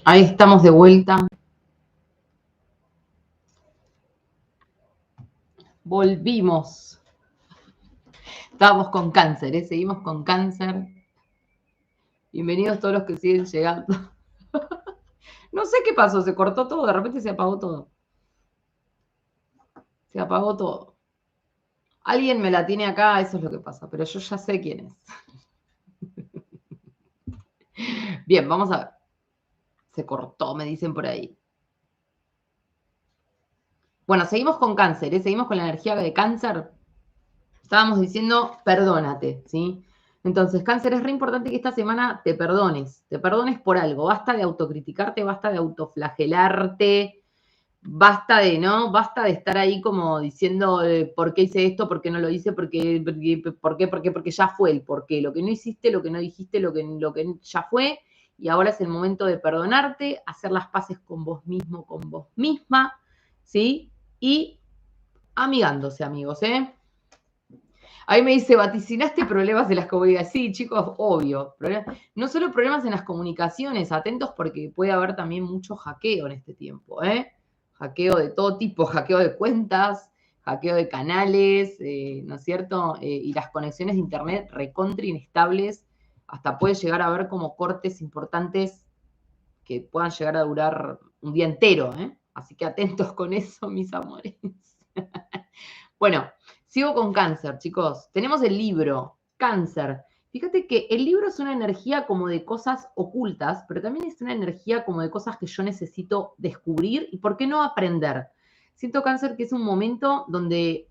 Ahí estamos de vuelta. Volvimos. Estábamos con cáncer, ¿eh? Seguimos con cáncer. Bienvenidos todos los que siguen llegando. No sé qué pasó, se cortó todo, de repente se apagó todo. Se apagó todo. Alguien me la tiene acá, eso es lo que pasa, pero yo ya sé quién es. Bien, vamos a ver. Se cortó, me dicen por ahí. Bueno, seguimos con cáncer, ¿eh? Seguimos con la energía de cáncer. Estábamos diciendo, perdónate, ¿sí? Entonces, cáncer, es re importante que esta semana te perdones por algo, basta de autocriticarte, basta de autoflagelarte, basta de, ¿no? Basta de estar ahí como diciendo, ¿por qué hice esto? ¿Por qué no lo hice? Porque ya fue el por qué. Lo que no hiciste, lo que no dijiste, lo que ya fue, y ahora es el momento de perdonarte, hacer las paces con vos mismo, con vos misma, ¿sí? Y amigándose, amigos, ¿eh? Ahí me dice, vaticinaste problemas en las comunidades. Sí, chicos, obvio. No solo problemas en las comunicaciones, atentos porque puede haber también mucho hackeo en este tiempo, ¿eh? Hackeo de todo tipo, hackeo de cuentas, hackeo de canales, ¿no es cierto? Y las conexiones de internet recontra inestables, hasta puede llegar a haber como cortes importantes que puedan llegar a durar un día entero, ¿eh? Así que atentos con eso, mis amores. Bueno, sigo con cáncer, chicos. Tenemos el libro, cáncer. Fíjate que el libro es una energía como de cosas ocultas, pero también es una energía como de cosas que yo necesito descubrir y, ¿por qué no, aprender? Siento, cáncer, que es un momento donde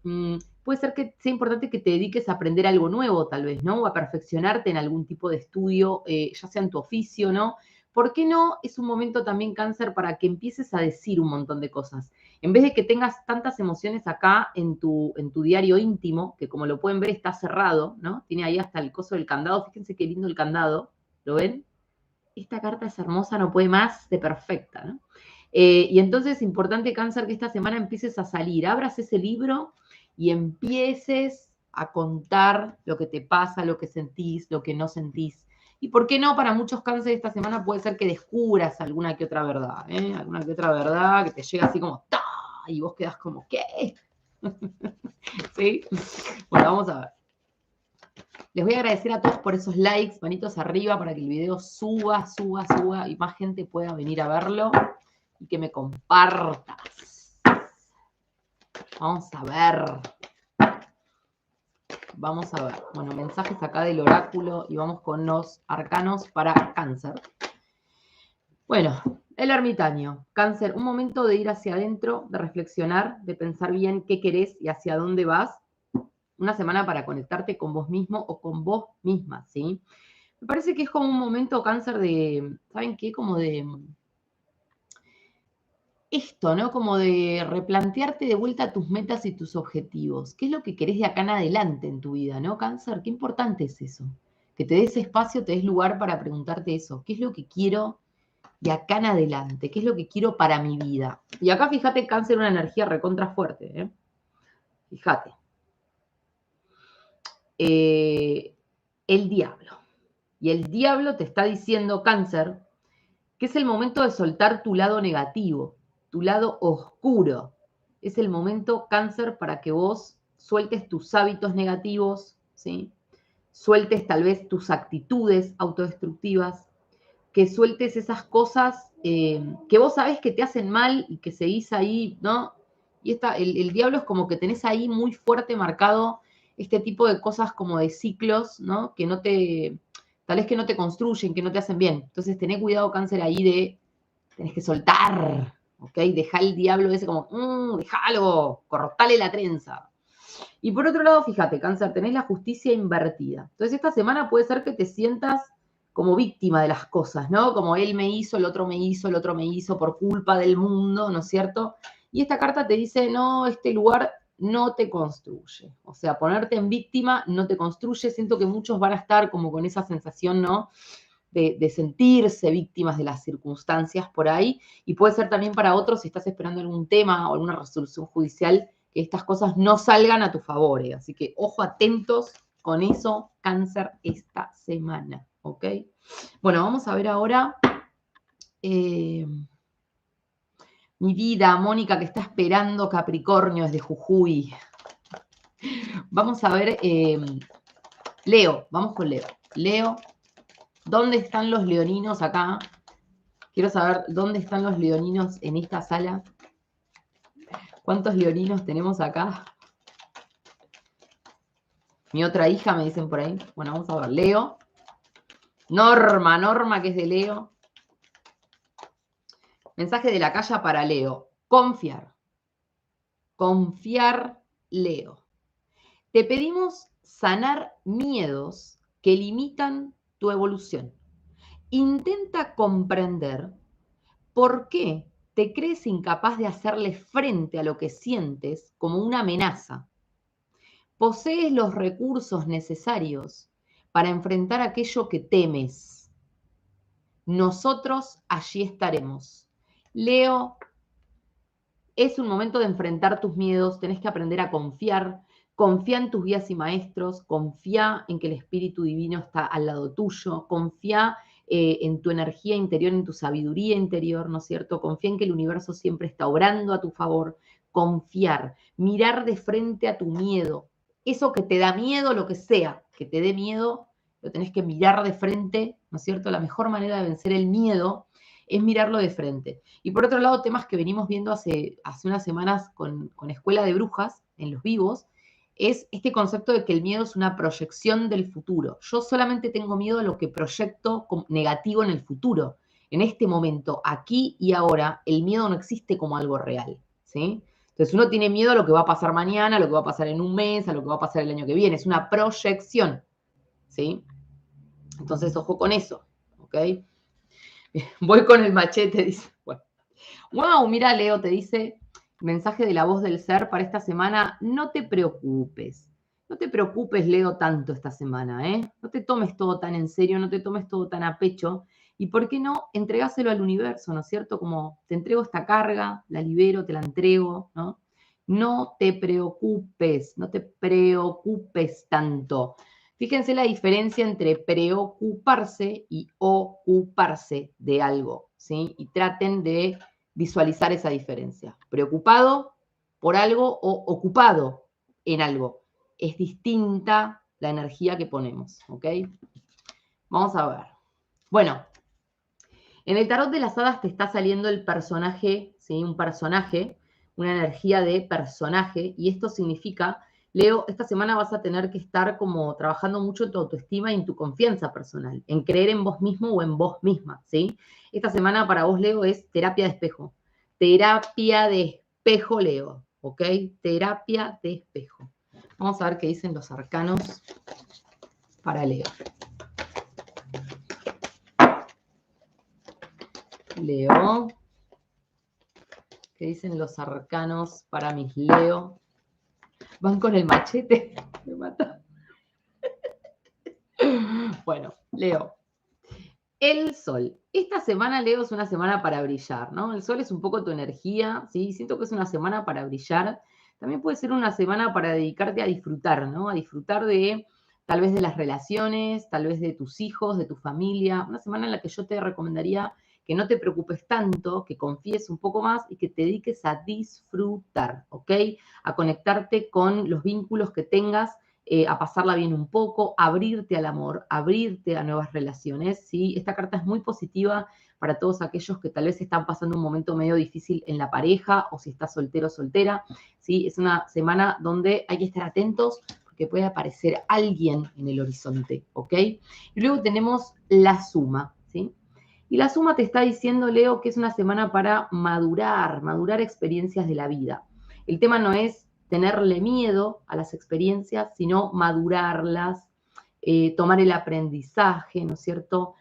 puede ser que sea importante que te dediques a aprender algo nuevo, tal vez, ¿no? O a perfeccionarte en algún tipo de estudio, ya sea en tu oficio, ¿no? ¿Por qué no? Es un momento también, cáncer, para que empieces a decir un montón de cosas. En vez de que tengas tantas emociones acá en tu diario íntimo, que como lo pueden ver está cerrado, ¿no? Tiene ahí hasta el coso del candado. Fíjense qué lindo el candado. ¿Lo ven? Esta carta es hermosa, no puede más de perfecta, ¿no? Y entonces es importante, cáncer, que esta semana empieces a salir, abras ese libro y empieces a contar lo que te pasa, lo que sentís, lo que no sentís. Y por qué no, para muchos cánceres esta semana puede ser que descubras alguna que otra verdad, ¿eh? Alguna que otra verdad que te llega así como ¡ta! Y vos quedás como, ¿qué? ¿Sí? Bueno, vamos a ver. Les voy a agradecer a todos por esos likes, manitos arriba, para que el video suba y más gente pueda venir a verlo y que me compartas. Vamos a ver. Vamos a ver. Bueno, mensajes acá del oráculo y vamos con los arcanos para cáncer. Bueno, el ermitaño, cáncer, un momento de ir hacia adentro, de reflexionar, de pensar bien qué querés y hacia dónde vas. Una semana para conectarte con vos mismo o con vos misma, ¿sí? Me parece que es como un momento, cáncer, de, ¿saben qué? Como de esto, ¿no? Como de replantearte de vuelta tus metas y tus objetivos. ¿Qué es lo que querés de acá en adelante en tu vida, ¿no, cáncer? Qué importante es eso. Que te des espacio, te des lugar para preguntarte eso. ¿Qué es lo que quiero de acá en adelante? ¿Qué es lo que quiero para mi vida? Y acá, fíjate, cáncer, una energía recontra fuerte, ¿eh? Fíjate. El diablo. Y el diablo te está diciendo, cáncer, que es el momento de soltar tu lado negativo, tu lado oscuro. Es el momento, cáncer, para que vos sueltes tus hábitos negativos, ¿sí? Sueltes tal vez tus actitudes autodestructivas, que sueltes esas cosas que vos sabés que te hacen mal y que seguís ahí, ¿no? Y el diablo es como que tenés ahí muy fuerte marcado este tipo de cosas como de ciclos, ¿no? Que no te, tal vez que no te construyen, que no te hacen bien. Entonces tené cuidado, cáncer, ahí de, tenés que soltar, ¿ok? Dejá el diablo ese como, déjalo, cortale la trenza. Y por otro lado, fíjate, cáncer, tenés la justicia invertida. Entonces esta semana puede ser que te sientas como víctima de las cosas, ¿no? Como él me hizo, el otro me hizo, el otro me hizo por culpa del mundo, ¿no es cierto? Y esta carta te dice, no, este lugar no te construye. O sea, ponerte en víctima no te construye. Siento que muchos van a estar como con esa sensación, ¿no? De sentirse víctimas de las circunstancias por ahí. Y puede ser también para otros, si estás esperando algún tema o alguna resolución judicial, que estas cosas no salgan a tu favor. Así que ojo, atentos con eso, cáncer, esta semana. ¿Ok? Bueno, vamos a ver ahora Mi vida, Mónica, que está esperando Capricornio desde Jujuy. Vamos a ver, Leo, vamos con Leo. Leo, ¿dónde están los leoninos acá? Quiero saber dónde están los leoninos en esta sala. ¿Cuántos leoninos tenemos acá? Mi otra hija, me dicen por ahí. Bueno, vamos a ver. Leo. Norma, que es de Leo. Mensaje de la calle para Leo. Confiar. Confiar, Leo. Te pedimos sanar miedos que limitan tu evolución. Intenta comprender por qué te crees incapaz de hacerle frente a lo que sientes como una amenaza. Posees los recursos necesarios para enfrentar aquello que temes. Nosotros allí estaremos. Leo, es un momento de enfrentar tus miedos, tenés que aprender a confiar. Confía en tus guías y maestros, confía en que el Espíritu Divino está al lado tuyo, confía en tu energía interior, en tu sabiduría interior, ¿no es cierto? Confía en que el universo siempre está obrando a tu favor. Confiar, mirar de frente a tu miedo. Eso que te da miedo, lo que sea que te dé miedo, lo tenés que mirar de frente, ¿no es cierto? La mejor manera de vencer el miedo es mirarlo de frente. Y por otro lado, temas que venimos viendo hace unas semanas con Escuela de Brujas, en los vivos, es este concepto de que el miedo es una proyección del futuro. Yo solamente tengo miedo a lo que proyecto negativo en el futuro. En este momento, aquí y ahora, el miedo no existe como algo real, ¿sí? Entonces uno tiene miedo a lo que va a pasar mañana, a lo que va a pasar en un mes, a lo que va a pasar el año que viene. Es una proyección, ¿sí? Entonces, ojo con eso, ¿ok? Voy con el machete, dice. Bueno. Wow, mira, Leo, te dice, mensaje de la voz del ser para esta semana, no te preocupes. No te preocupes, Leo, tanto esta semana, ¿eh? No te tomes todo tan en serio, no te tomes todo tan a pecho. ¿Y por qué no entregáselo al universo, ¿no es cierto? Como te entrego esta carga, la libero, te la entrego, ¿no? No te preocupes, no te preocupes tanto. Fíjense la diferencia entre preocuparse y ocuparse de algo, ¿sí? Y traten de visualizar esa diferencia. Preocupado por algo o ocupado en algo. Es distinta la energía que ponemos, ¿ok? Vamos a ver. Bueno, en el tarot de las hadas te está saliendo el personaje, ¿sí? Un personaje, una energía de personaje, y esto significa, Leo, esta semana vas a tener que estar como trabajando mucho en tu autoestima y en tu confianza personal, en creer en vos mismo o en vos misma, ¿sí? Esta semana para vos, Leo, es terapia de espejo. Terapia de espejo, Leo, ¿ok? Terapia de espejo. Vamos a ver qué dicen los arcanos para Leo. Leo. ¿Qué dicen los arcanos para mis Leo? Van con el machete. Me mata. Bueno, Leo. El sol. Esta semana, Leo, es una semana para brillar, ¿no? El sol es un poco tu energía, ¿sí? Siento que es una semana para brillar. También puede ser una semana para dedicarte a disfrutar, ¿no? A disfrutar de, tal vez de las relaciones, tal vez de tus hijos, de tu familia. Una semana en la que yo te recomendaría que no te preocupes tanto, que confíes un poco más y que te dediques a disfrutar, ¿ok? A conectarte con los vínculos que tengas, a pasarla bien un poco, abrirte al amor, abrirte a nuevas relaciones, ¿sí? Esta carta es muy positiva para todos aquellos que tal vez están pasando un momento medio difícil en la pareja o si estás soltero o soltera, ¿sí? Es una semana donde hay que estar atentos porque puede aparecer alguien en el horizonte, ¿ok? Y luego tenemos la suma, ¿sí? Y la suma te está diciendo, Leo, que es una semana para madurar experiencias de la vida. El tema no es tenerle miedo a las experiencias, sino madurarlas, tomar el aprendizaje, ¿no es cierto?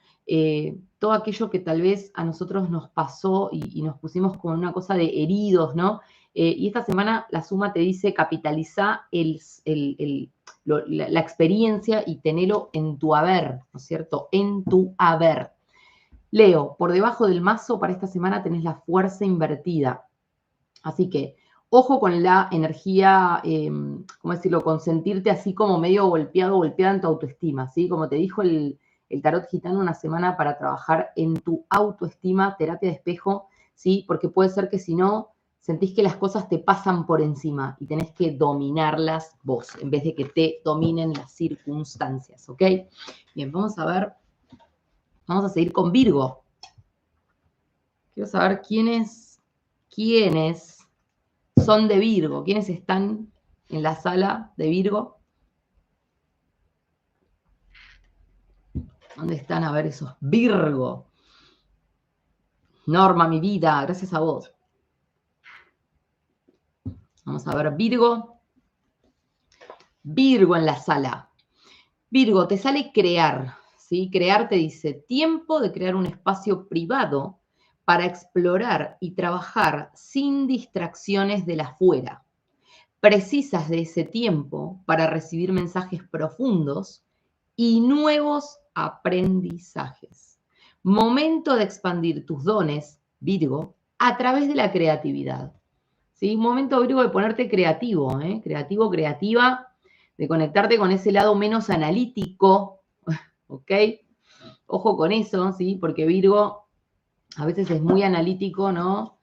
Todo aquello que tal vez a nosotros nos pasó y nos pusimos como una cosa de heridos, ¿no? Y esta semana la suma te dice capitaliza la experiencia y tenelo en tu haber, ¿no es cierto? En tu haber. Leo, por debajo del mazo para esta semana tenés la fuerza invertida. Así que, ojo con la energía, ¿cómo decirlo? Con sentirte así como medio golpeada en tu autoestima, ¿sí? Como te dijo el el tarot gitano, una semana para trabajar en tu autoestima, terapia de espejo, ¿sí? Porque puede ser que si no, sentís que las cosas te pasan por encima y tenés que dominarlas vos, en vez de que te dominen las circunstancias, ¿ok? Bien, vamos a seguir con Virgo. Quiero saber quiénes son de Virgo, quiénes están en la sala de Virgo. ¿Dónde están? A ver, esos Virgo. Norma, mi vida, gracias a vos. Vamos a ver, Virgo. Virgo en la sala. Virgo, te sale crear, ¿sí? Crear te dice tiempo de crear un espacio privado para explorar y trabajar sin distracciones de la afuera. Precisas de ese tiempo para recibir mensajes profundos y nuevos aprendizajes. Momento de expandir tus dones, Virgo, a través de la creatividad. ¿Sí? Momento, Virgo, de ponerte creativo, creativo, creativa, de conectarte con ese lado menos analítico, ¿ok? Ojo con eso, ¿sí? Porque Virgo a veces es muy analítico, ¿no?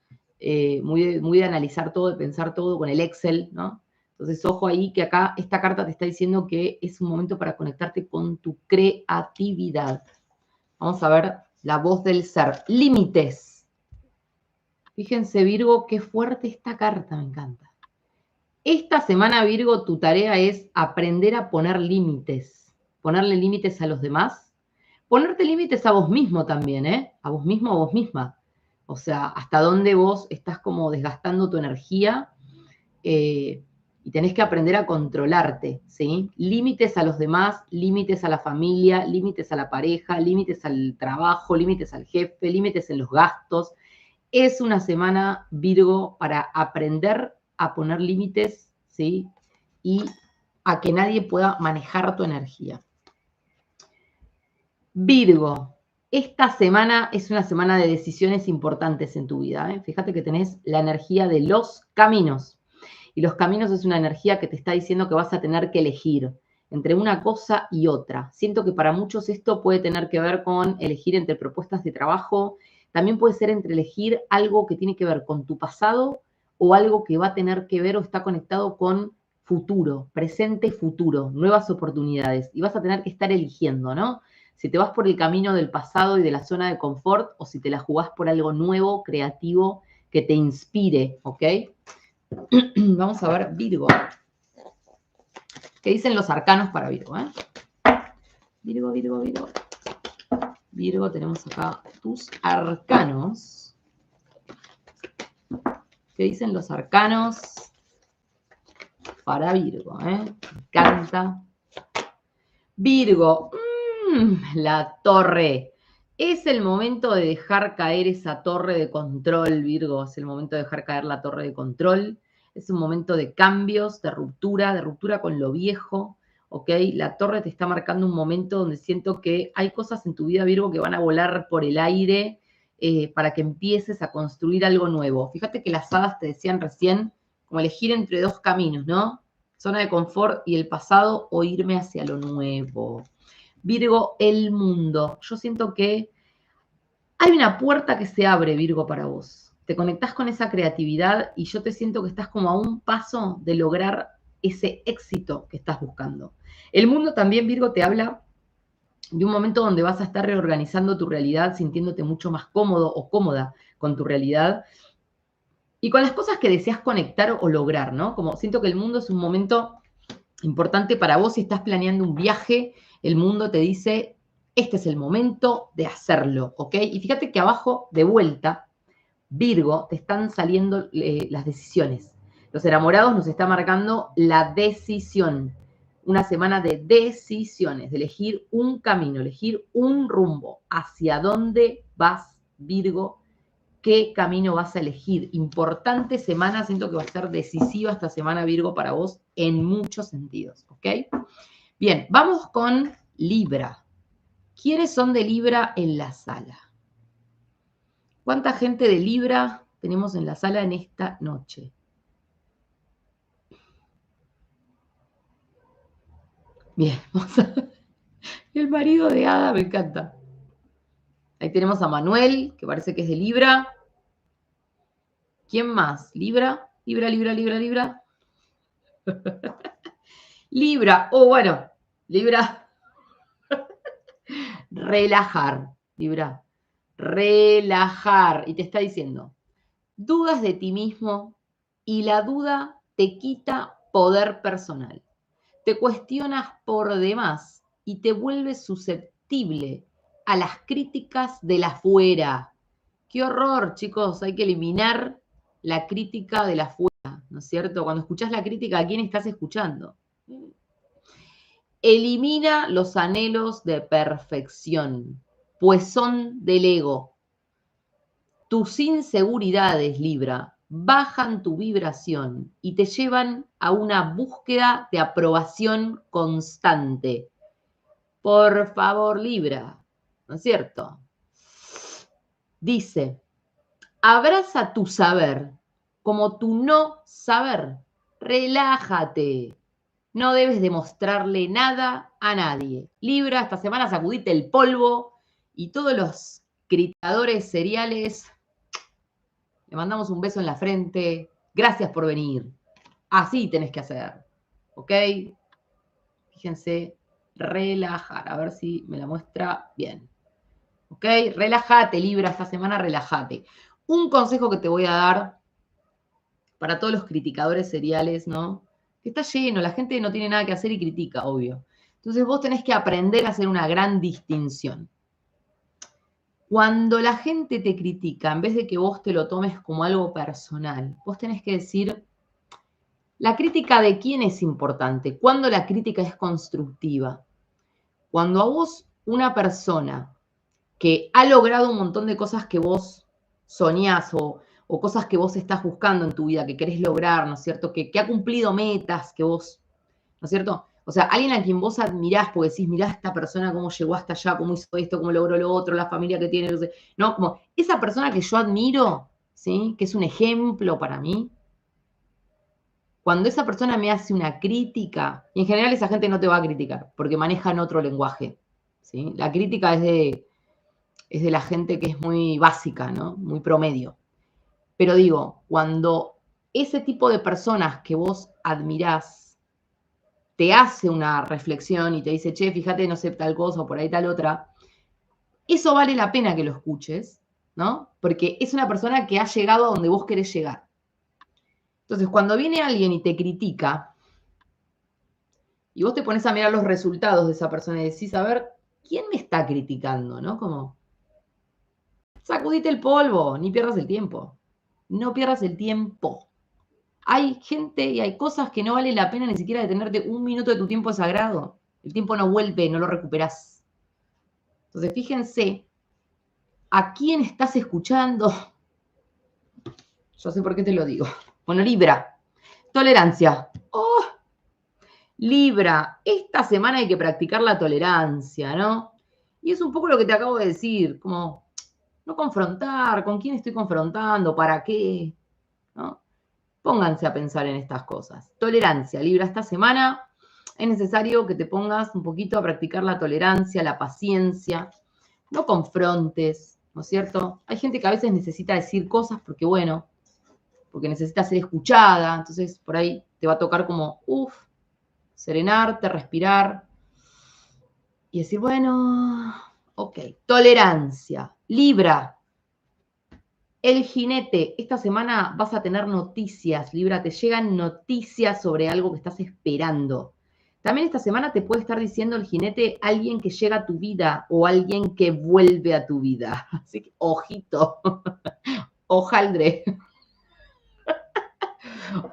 Muy de analizar todo, de pensar todo con el Excel, ¿no? Entonces, ojo ahí que acá esta carta te está diciendo que es un momento para conectarte con tu creatividad. Vamos a ver la voz del ser. Límites. Fíjense, Virgo, qué fuerte esta carta, me encanta. Esta semana, Virgo, tu tarea es aprender a poner límites. Ponerle límites a los demás. Ponerte límites a vos mismo también, ¿eh? A vos mismo, a vos misma. O sea, hasta dónde vos estás como desgastando tu energía y tenés que aprender a controlarte, ¿sí? Límites a los demás, límites a la familia, límites a la pareja, límites al trabajo, límites al jefe, límites en los gastos. Es una semana, Virgo, para aprender a poner límites, ¿sí? Y a que nadie pueda manejar tu energía. Virgo, esta semana es una semana de decisiones importantes en tu vida. Fíjate que tenés la energía de los caminos. Y los caminos es una energía que te está diciendo que vas a tener que elegir entre una cosa y otra. Siento que para muchos esto puede tener que ver con elegir entre propuestas de trabajo. También puede ser entre elegir algo que tiene que ver con tu pasado o algo que va a tener que ver o está conectado con futuro, presente, futuro, nuevas oportunidades. Y vas a tener que estar eligiendo, ¿no? Si te vas por el camino del pasado y de la zona de confort o si te la jugás por algo nuevo, creativo, que te inspire, ¿ok? Vamos a ver Virgo. ¿Qué dicen los arcanos para Virgo? Virgo, Virgo, Virgo. Virgo, tenemos acá tus arcanos. ¿Qué dicen los arcanos para Virgo? Me encanta. Virgo, la torre. Es el momento de dejar caer esa torre de control, Virgo. Es el momento de dejar caer la torre de control. Es un momento de cambios, de ruptura con lo viejo, ¿ok? La torre te está marcando un momento donde siento que hay cosas en tu vida, Virgo, que van a volar por el aire para que empieces a construir algo nuevo. Fíjate que las hadas te decían recién como elegir entre dos caminos, ¿no? Zona de confort y el pasado o irme hacia lo nuevo. Virgo, el mundo. Yo siento que hay una puerta que se abre, Virgo, para vos. Te conectás con esa creatividad y yo te siento que estás como a un paso de lograr ese éxito que estás buscando. El mundo también, Virgo, te habla de un momento donde vas a estar reorganizando tu realidad, sintiéndote mucho más cómodo o cómoda con tu realidad y con las cosas que deseas conectar o lograr, ¿no? Como siento que el mundo es un momento importante para vos si estás planeando un viaje, el mundo te dice, este es el momento de hacerlo, ¿ok? Y fíjate que abajo, de vuelta, Virgo, te están saliendo las decisiones. Los enamorados nos está marcando la decisión. Una semana de decisiones, de elegir un camino, elegir un rumbo. ¿Hacia dónde vas, Virgo? ¿Qué camino vas a elegir? Importante semana, siento que va a ser decisiva esta semana, Virgo, para vos en muchos sentidos, ¿ok? Bien, vamos con Libra. ¿Quiénes son de Libra en la sala? ¿Cuánta gente de Libra tenemos en la sala en esta noche? Bien, vamos a ver. El marido de Ada, me encanta. Ahí tenemos a Manuel, que parece que es de Libra. ¿Quién más? ¿Libra? Libra, Libra, Libra, Libra. Libra. Oh, bueno. Libra. Relajar. Libra. Relajar. Y te está diciendo, dudas de ti mismo y la duda te quita poder personal. Te cuestionas por demás y te vuelves susceptible a las críticas de la afuera. ¡Qué horror, chicos! Hay que eliminar la crítica de la afuera, ¿no es cierto? Cuando escuchás la crítica, ¿a quién estás escuchando? Elimina los anhelos de perfección, pues son del ego. Tus inseguridades, Libra, bajan tu vibración y te llevan a una búsqueda de aprobación constante. Por favor, Libra, ¿no es cierto? Dice, abraza tu saber como tu no saber. Relájate. No debes demostrarle nada a nadie. Libra, esta semana sacudite el polvo y todos los criticadores seriales, le mandamos un beso en la frente. Gracias por venir. Así tenés que hacer. ¿Ok? Fíjense, relajar. A ver si me la muestra bien. ¿Ok? Relájate, Libra, esta semana relájate. Un consejo que te voy a dar para todos los criticadores seriales, ¿no? Que está lleno, la gente no tiene nada que hacer y critica, obvio. Entonces vos tenés que aprender a hacer una gran distinción. Cuando la gente te critica, en vez de que vos te lo tomes como algo personal, vos tenés que decir, ¿la crítica de quién es importante? ¿Cuándo la crítica es constructiva? Cuando a vos una persona que ha logrado un montón de cosas que vos soñás o cosas que vos estás buscando en tu vida, que querés lograr, ¿no es cierto? Que ha cumplido metas que vos, ¿no es cierto? O sea, alguien a quien vos admirás porque decís, mirá a esta persona cómo llegó hasta allá, cómo hizo esto, cómo logró lo otro, la familia que tiene, no, como esa persona que yo admiro, ¿sí? Que es un ejemplo para mí. Cuando esa persona me hace una crítica, y en general esa gente no te va a criticar, porque manejan otro lenguaje, ¿sí? La crítica es de la gente que es muy básica, ¿no? Muy promedio. Pero digo, cuando ese tipo de personas que vos admirás te hace una reflexión y te dice, che, fíjate, no sé, tal cosa o por ahí tal otra, eso vale la pena que lo escuches, ¿no? Porque es una persona que ha llegado a donde vos querés llegar. Entonces, cuando viene alguien y te critica, y vos te pones a mirar los resultados de esa persona y decís, a ver, ¿quién me está criticando? ¿No? Como, sacudite el polvo, ni pierdas el tiempo. No pierdas el tiempo. Hay gente y hay cosas que no vale la pena ni siquiera detenerte un minuto de tu tiempo sagrado. El tiempo no vuelve, no lo recuperás. Entonces, fíjense, ¿a quién estás escuchando? Yo sé por qué te lo digo. Bueno, Libra, tolerancia. Oh, Libra, esta semana hay que practicar la tolerancia, ¿no? Y es un poco lo que te acabo de decir, como no confrontar, ¿con quién estoy confrontando? ¿Para qué? ¿No? Pónganse a pensar en estas cosas. Tolerancia, Libra, esta semana es necesario que te pongas un poquito a practicar la tolerancia, la paciencia, no confrontes, ¿no es cierto? Hay gente que a veces necesita decir cosas porque, bueno, porque necesita ser escuchada, entonces por ahí te va a tocar como, serenarte, respirar y decir, bueno, ok, tolerancia. Libra, el jinete, esta semana vas a tener noticias, Libra, te llegan noticias sobre algo que estás esperando. También esta semana te puede estar diciendo el jinete alguien que llega a tu vida o alguien que vuelve a tu vida. Así que, ojito, hojaldre.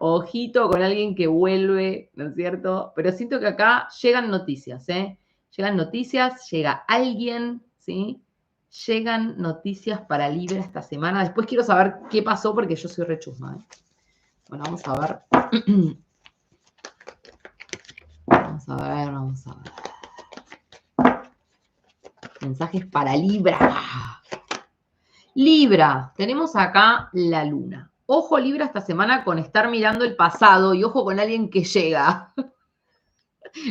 Ojito con alguien que vuelve, ¿no es cierto? Pero siento que acá llegan noticias, ¿eh? Llegan noticias, llega alguien, ¿sí? Llegan noticias para Libra esta semana. Después quiero saber qué pasó porque yo soy rechusma, ¿eh? Bueno, vamos a ver. Vamos a ver, vamos a ver. Mensajes para Libra. Libra, tenemos acá la luna. Ojo, Libra, esta semana con estar mirando el pasado y ojo con alguien que llega.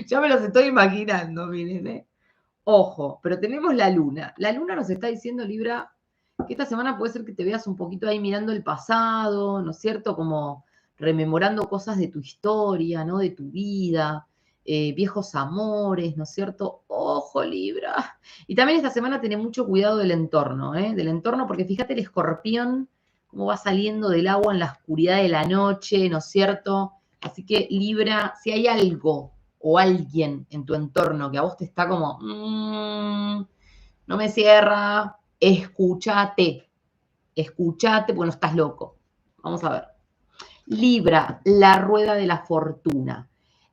Ya me los estoy imaginando, miren, ¿eh? Ojo, pero tenemos la luna. La luna nos está diciendo, Libra, que esta semana puede ser que te veas un poquito ahí mirando el pasado, ¿no es cierto? Como rememorando cosas de tu historia, ¿no? De tu vida, viejos amores, ¿no es cierto? Ojo, Libra. Y también esta semana tenés mucho cuidado del entorno, ¿eh? Del entorno, porque fíjate el escorpión, cómo va saliendo del agua en la oscuridad de la noche, ¿no es cierto? Así que, Libra, si hay algo o alguien en tu entorno que a vos te está como, no me cierra, escúchate, porque no estás loco. Vamos a ver. Libra, la rueda de la fortuna.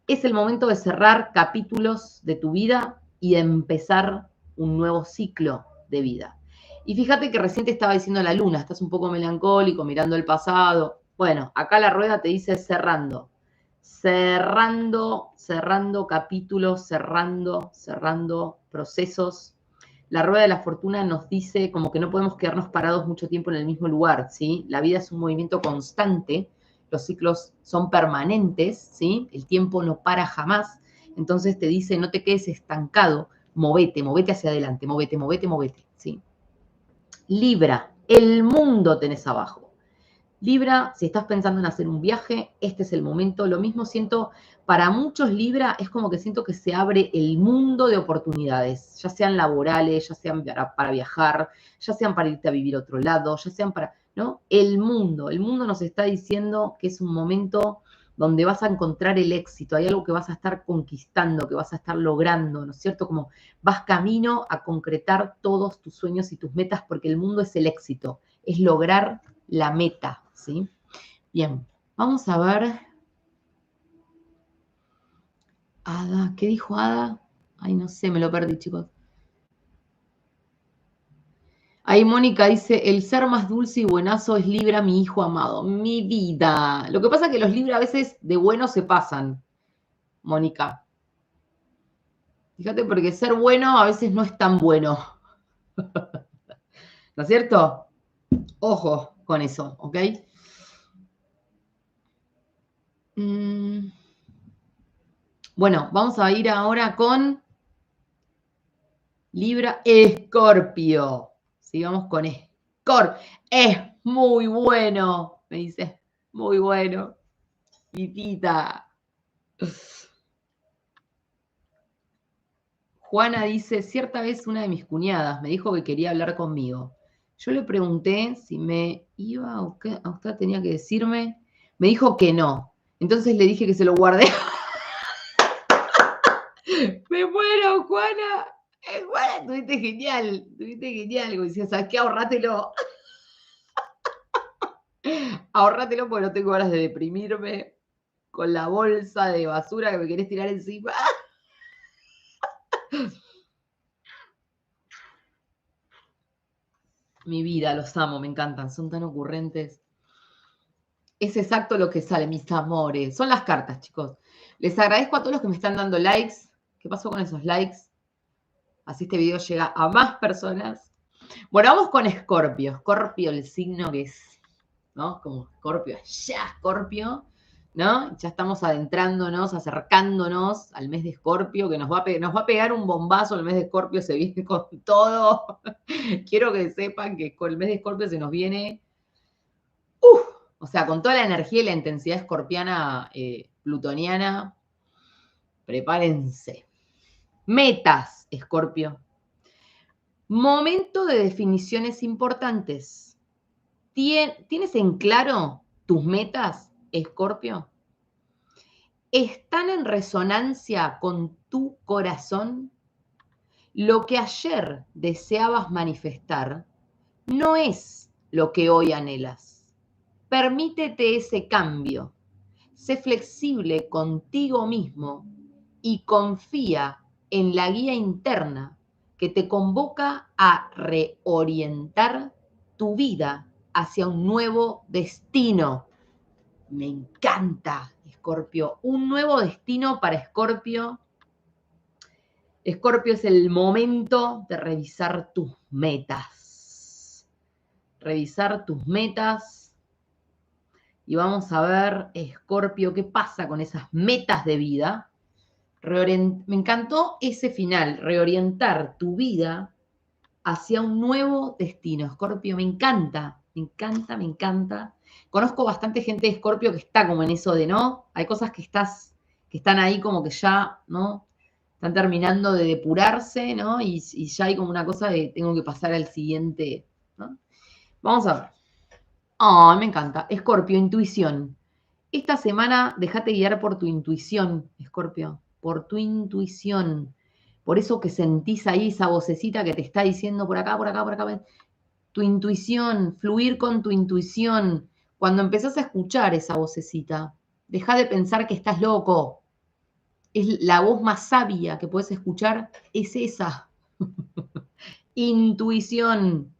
Es el momento de cerrar capítulos de tu vida y de empezar un nuevo ciclo de vida. Y fíjate que recién te estaba diciendo la luna, estás un poco melancólico, mirando el pasado. Bueno, acá la rueda te dice cerrando. Cerrando capítulos, cerrando procesos. La rueda de la fortuna nos dice como que no podemos quedarnos parados mucho tiempo en el mismo lugar, ¿sí? La vida es un movimiento constante, los ciclos son permanentes, ¿sí? El tiempo no para jamás. Entonces te dice, no te quedes estancado, movete hacia adelante, movete, ¿sí? Libra, el mundo tenés abajo. Libra, si estás pensando en hacer un viaje, este es el momento. Lo mismo siento, para muchos Libra es como que siento que se abre el mundo de oportunidades, ya sean laborales, ya sean para viajar, ya sean para irte a vivir a otro lado, ya sean para, ¿no? El mundo nos está diciendo que es un momento donde vas a encontrar el éxito, hay algo que vas a estar conquistando, que vas a estar logrando, ¿no es cierto? Como vas camino a concretar todos tus sueños y tus metas, porque el mundo es el éxito, es lograr la meta, ¿sí? Bien, vamos a ver. Ada, ¿qué dijo Ada? Ay, no sé, me lo perdí, chicos. Ahí Mónica dice, el ser más dulce y buenazo es Libra, mi hijo amado. Mi vida. Lo que pasa es que los Libra a veces de bueno se pasan, Mónica. Fíjate, porque ser bueno a veces no es tan bueno. ¿No es cierto? Ojo con eso, ¿ok? Bueno, vamos a ir ahora con Libra, Escorpio. Sigamos con Escorpio. Es muy bueno, me dice. Muy bueno. Pitita. Juana dice, cierta vez una de mis cuñadas me dijo que quería hablar conmigo. Yo le pregunté si me iba o qué, usted tenía que decirme. Me dijo que no. Entonces le dije que se lo guardé. Me muero, Juana. Juana, estuviste genial. Como decía, ¿sabes qué? Ahorrátelo. Ahorrátelo porque no tengo ganas de deprimirme con la bolsa de basura que me querés tirar encima. Mi vida, los amo, me encantan, son tan ocurrentes. Es exacto lo que sale, mis amores. Son las cartas, chicos. Les agradezco a todos los que me están dando likes. ¿Qué pasó con esos likes? Así este video llega a más personas. Bueno, vamos con Escorpio. Escorpio, el signo que es, ¿no? Como Escorpio, ya Escorpio, ¿no? Ya estamos adentrándonos, acercándonos al mes de Escorpio, que nos va a pegar un bombazo el mes de Escorpio, se viene con todo. Quiero que sepan que con el mes de Escorpio se nos viene, o sea, con toda la energía y la intensidad escorpiana, plutoniana, prepárense. Metas, Escorpio. Momento de definiciones importantes. ¿Tienes en claro tus metas, Escorpio? ¿Están en resonancia con tu corazón? Lo que ayer deseabas manifestar no es lo que hoy anhelas. Permítete ese cambio. Sé flexible contigo mismo y confía en la guía interna que te convoca a reorientar tu vida hacia un nuevo destino. Me encanta, Escorpio. Un nuevo destino para Escorpio. Escorpio es el momento de revisar tus metas. Revisar tus metas. Y vamos a ver, Escorpio, qué pasa con esas metas de vida. Me encantó ese final, reorientar tu vida hacia un nuevo destino. Escorpio, me encanta, me encanta, me encanta. Conozco bastante gente de Escorpio que está como en eso de, ¿no? Hay cosas que están ahí como que ya, ¿no? Están terminando de depurarse, ¿no? Y ya hay como una cosa de tengo que pasar al siguiente, ¿no? Vamos a ver. Ay, me encanta. Escorpio, intuición. Esta semana déjate guiar por tu intuición, Escorpio, por tu intuición. Por eso que sentís ahí esa vocecita que te está diciendo por acá, por acá, por acá. Tu intuición, fluir con tu intuición. Cuando empezás a escuchar esa vocecita, deja de pensar que estás loco. Es la voz más sabia que puedes escuchar, es esa. Intuición,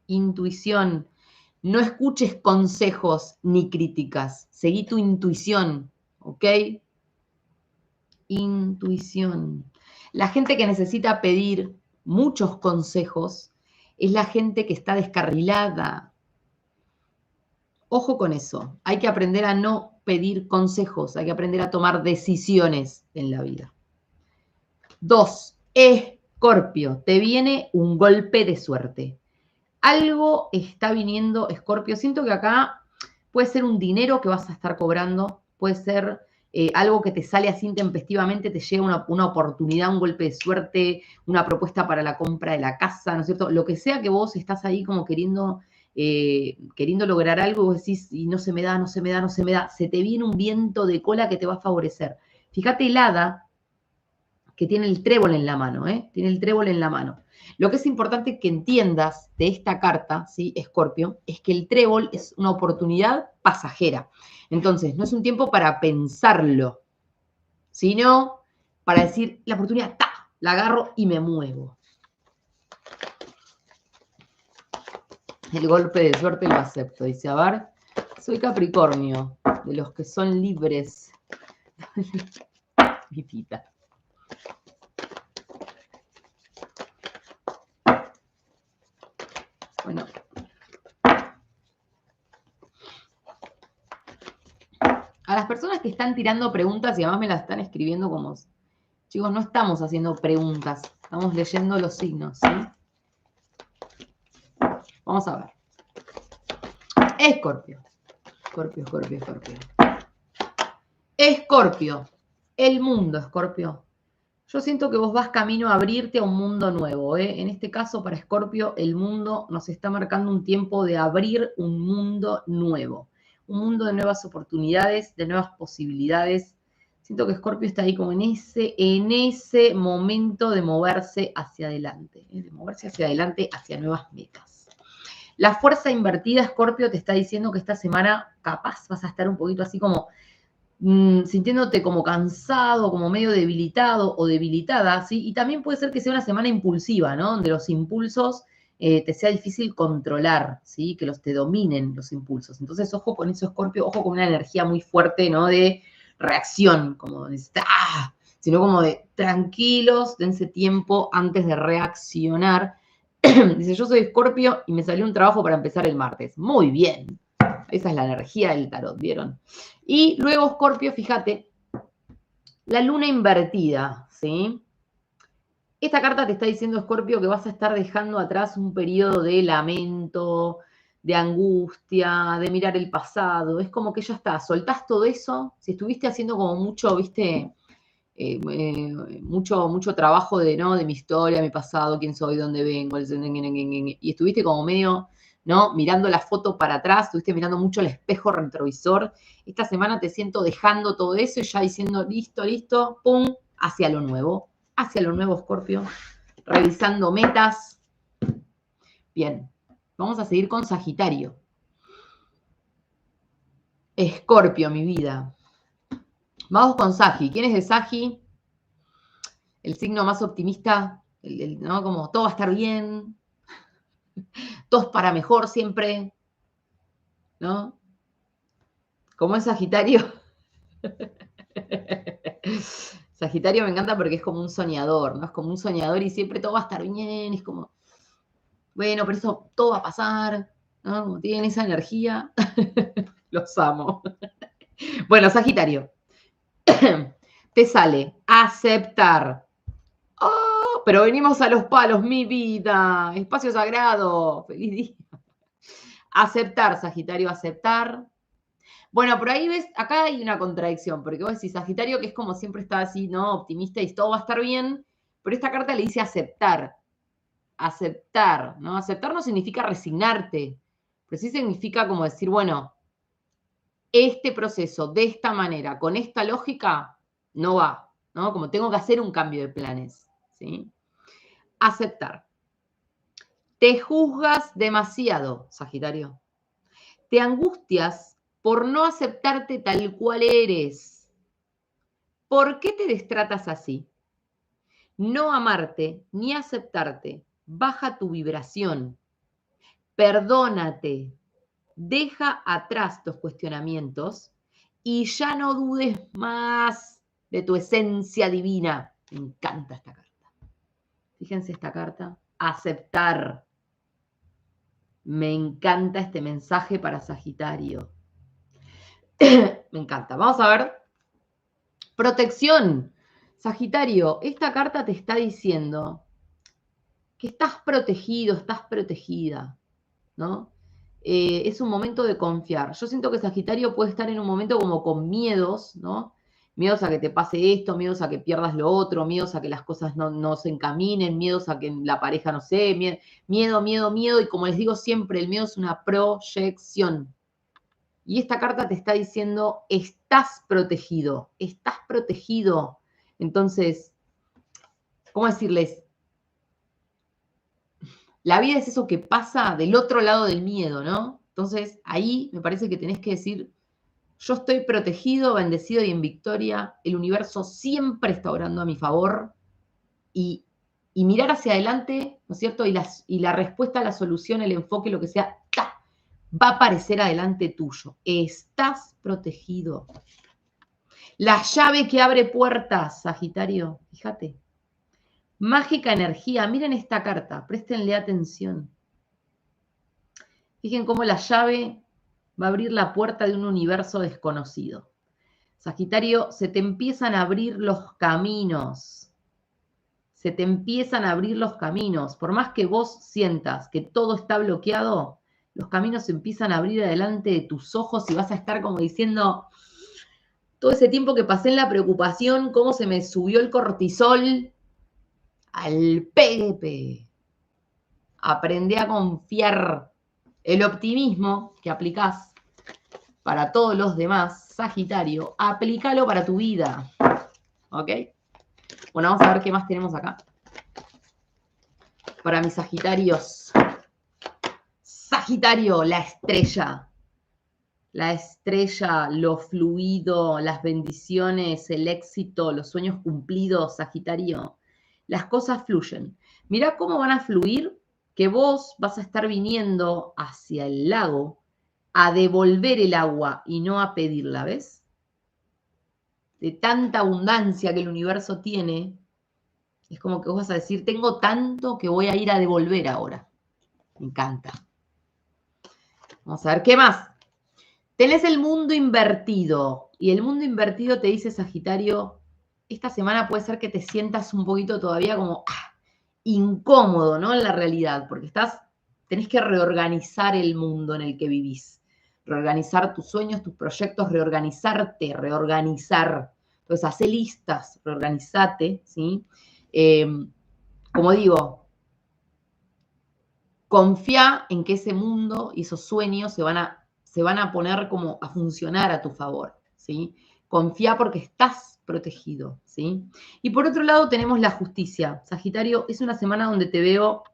intuición. No escuches consejos ni críticas. Seguí tu intuición, ¿ok? Intuición. La gente que necesita pedir muchos consejos es la gente que está descarrilada. Ojo con eso. Hay que aprender a no pedir consejos, hay que aprender a tomar decisiones en la vida. 2. Escorpio, te viene un golpe de suerte. Algo está viniendo, Escorpio. Siento que acá puede ser un dinero que vas a estar cobrando, puede ser algo que te sale así intempestivamente, te llega una oportunidad, un golpe de suerte, una propuesta para la compra de la casa, ¿no es cierto? Lo que sea que vos estás ahí como queriendo lograr algo, vos decís, y no se me da, no se me da, no se me da, se te viene un viento de cola que te va a favorecer. Fíjate el hada que tiene el trébol en la mano, ¿eh? Tiene el trébol en la mano. Lo que es importante que entiendas de esta carta, ¿sí, Escorpio? Es que el trébol es una oportunidad pasajera. Entonces, no es un tiempo para pensarlo, sino para decir, la oportunidad, ¡ta! La agarro y me muevo. El golpe de suerte lo acepto. Dice, a ver, soy Capricornio, de los que son libres. Mi tita. Bueno. A las personas que están tirando preguntas y además me las están escribiendo como... Chicos, no estamos haciendo preguntas, estamos leyendo los signos, ¿sí? Vamos a ver. Escorpio. Escorpio, Escorpio, Escorpio. Escorpio. El mundo, Escorpio. Yo siento que vos vas camino a abrirte a un mundo nuevo, ¿eh? En este caso, para Escorpio, el mundo nos está marcando un tiempo de abrir un mundo nuevo. Un mundo de nuevas oportunidades, de nuevas posibilidades. Siento que Escorpio está ahí como en ese momento de moverse hacia adelante, ¿eh? De moverse hacia adelante, hacia nuevas metas. La fuerza invertida, Escorpio, te está diciendo que esta semana capaz vas a estar un poquito así como sintiéndote como cansado, como medio debilitado o debilitada, ¿sí? Y también puede ser que sea una semana impulsiva, ¿no? Donde los impulsos te sea difícil controlar, ¿sí? Que te dominen los impulsos. Entonces, ojo con eso, Escorpio, ojo con una energía muy fuerte, ¿no? De reacción, como de, ¡ah! Sino como de tranquilos, dense tiempo antes de reaccionar. Dice, yo soy Escorpio y me salió un trabajo para empezar el martes. Muy bien. Esa es la energía del tarot, ¿vieron? Y luego, Escorpio, fíjate, la luna invertida, ¿sí? Esta carta te está diciendo, Escorpio, que vas a estar dejando atrás un periodo de lamento, de angustia, de mirar el pasado. Es como que ya está, soltás todo eso. Si estuviste haciendo como mucho, viste, mucho trabajo de, ¿no? De mi historia, mi pasado, quién soy, dónde vengo, y estuviste como medio, ¿no? Mirando la foto para atrás, estuviste mirando mucho el espejo retrovisor. Esta semana te siento dejando todo eso y ya diciendo, listo, listo, pum, hacia lo nuevo, Escorpio, revisando metas. Bien, vamos a seguir con Sagitario. Escorpio, mi vida. Vamos con Sagi. ¿Quién es de Sagi? El signo más optimista, ¿no? Como todo va a estar bien, todo es para mejor siempre, ¿no? Como es Sagitario. Sagitario me encanta porque es como un soñador, ¿no? Es como un soñador y siempre todo va a estar bien, es como, bueno, pero eso todo va a pasar, ¿no? Como tienen esa energía, los amo. Bueno, Sagitario. te sale aceptar. Oh, pero venimos a los palos, mi vida. Espacio sagrado. Feliz día. Aceptar, Sagitario, aceptar. Bueno, por ahí ves, acá hay una contradicción, porque vos decís, Sagitario, que es como siempre está así, ¿no? Optimista y todo va a estar bien, pero esta carta le dice aceptar. Aceptar, ¿no? Aceptar no significa resignarte, pero sí significa como decir, bueno, este proceso de esta manera, con esta lógica, no va, ¿no? Como tengo que hacer un cambio de planes, ¿sí? Aceptar. Te juzgas demasiado, Sagitario. Te angustias por no aceptarte tal cual eres. ¿Por qué te destratas así? No amarte ni aceptarte baja tu vibración. Perdónate. Deja atrás tus cuestionamientos y ya no dudes más de tu esencia divina. Me encanta esta carta. Fíjense esta carta. Aceptar. Me encanta este mensaje para Sagitario. Me encanta. Vamos a ver. Protección. Sagitario, esta carta te está diciendo que estás protegido, estás protegida, ¿no? Es un momento de confiar. Yo siento que Sagitario puede estar en un momento como con miedos, ¿no? Miedos a que te pase esto, miedos a que pierdas lo otro, miedos a que las cosas no se encaminen, miedos a que la pareja, no sé, miedo. Y como les digo siempre, el miedo es una proyección. Y esta carta te está diciendo, estás protegido, estás protegido. Entonces, ¿cómo decirles? La vida es eso que pasa del otro lado del miedo, ¿no? Entonces, ahí me parece que tenés que decir, yo estoy protegido, bendecido y en victoria. El universo siempre está orando a mi favor. Y mirar hacia adelante, ¿no es cierto? Y la respuesta, la solución, el enfoque, lo que sea, ¡ta! Va a aparecer adelante tuyo. Estás protegido. La llave que abre puertas, Sagitario, fíjate. Mágica energía, miren esta carta, préstenle atención. Fíjense cómo la llave va a abrir la puerta de un universo desconocido. Sagitario, se te empiezan a abrir los caminos. Se te empiezan a abrir los caminos. Por más que vos sientas que todo está bloqueado, los caminos se empiezan a abrir adelante de tus ojos y vas a estar como diciendo, todo ese tiempo que pasé en la preocupación, cómo se me subió el cortisol al pepe. Aprende a confiar. El optimismo que aplicás para todos los demás, Sagitario, aplícalo para tu vida. ¿Ok? Bueno, vamos a ver qué más tenemos acá. Para mis Sagitarios. Sagitario, la estrella. La estrella, lo fluido, las bendiciones, el éxito, los sueños cumplidos, Sagitario. Las cosas fluyen. Mirá cómo van a fluir, que vos vas a estar viniendo hacia el lago a devolver el agua y no a pedirla, ¿ves? De tanta abundancia que el universo tiene, es como que vos vas a decir, tengo tanto que voy a ir a devolver ahora. Me encanta. Vamos a ver, ¿qué más? Tenés el mundo invertido. Y el mundo invertido te dice, Sagitario, esta semana puede ser que te sientas un poquito todavía como incómodo, ¿no? En la realidad, porque tenés que reorganizar el mundo en el que vivís. Reorganizar tus sueños, tus proyectos, reorganizarte, reorganizar. Entonces, hacé listas, reorganizate, ¿sí? Como digo, confía en que ese mundo y esos sueños se van a poner como a funcionar a tu favor, ¿sí? Confía porque estás protegido, ¿sí? Y por otro lado tenemos la justicia. Sagitario, es una semana donde te veo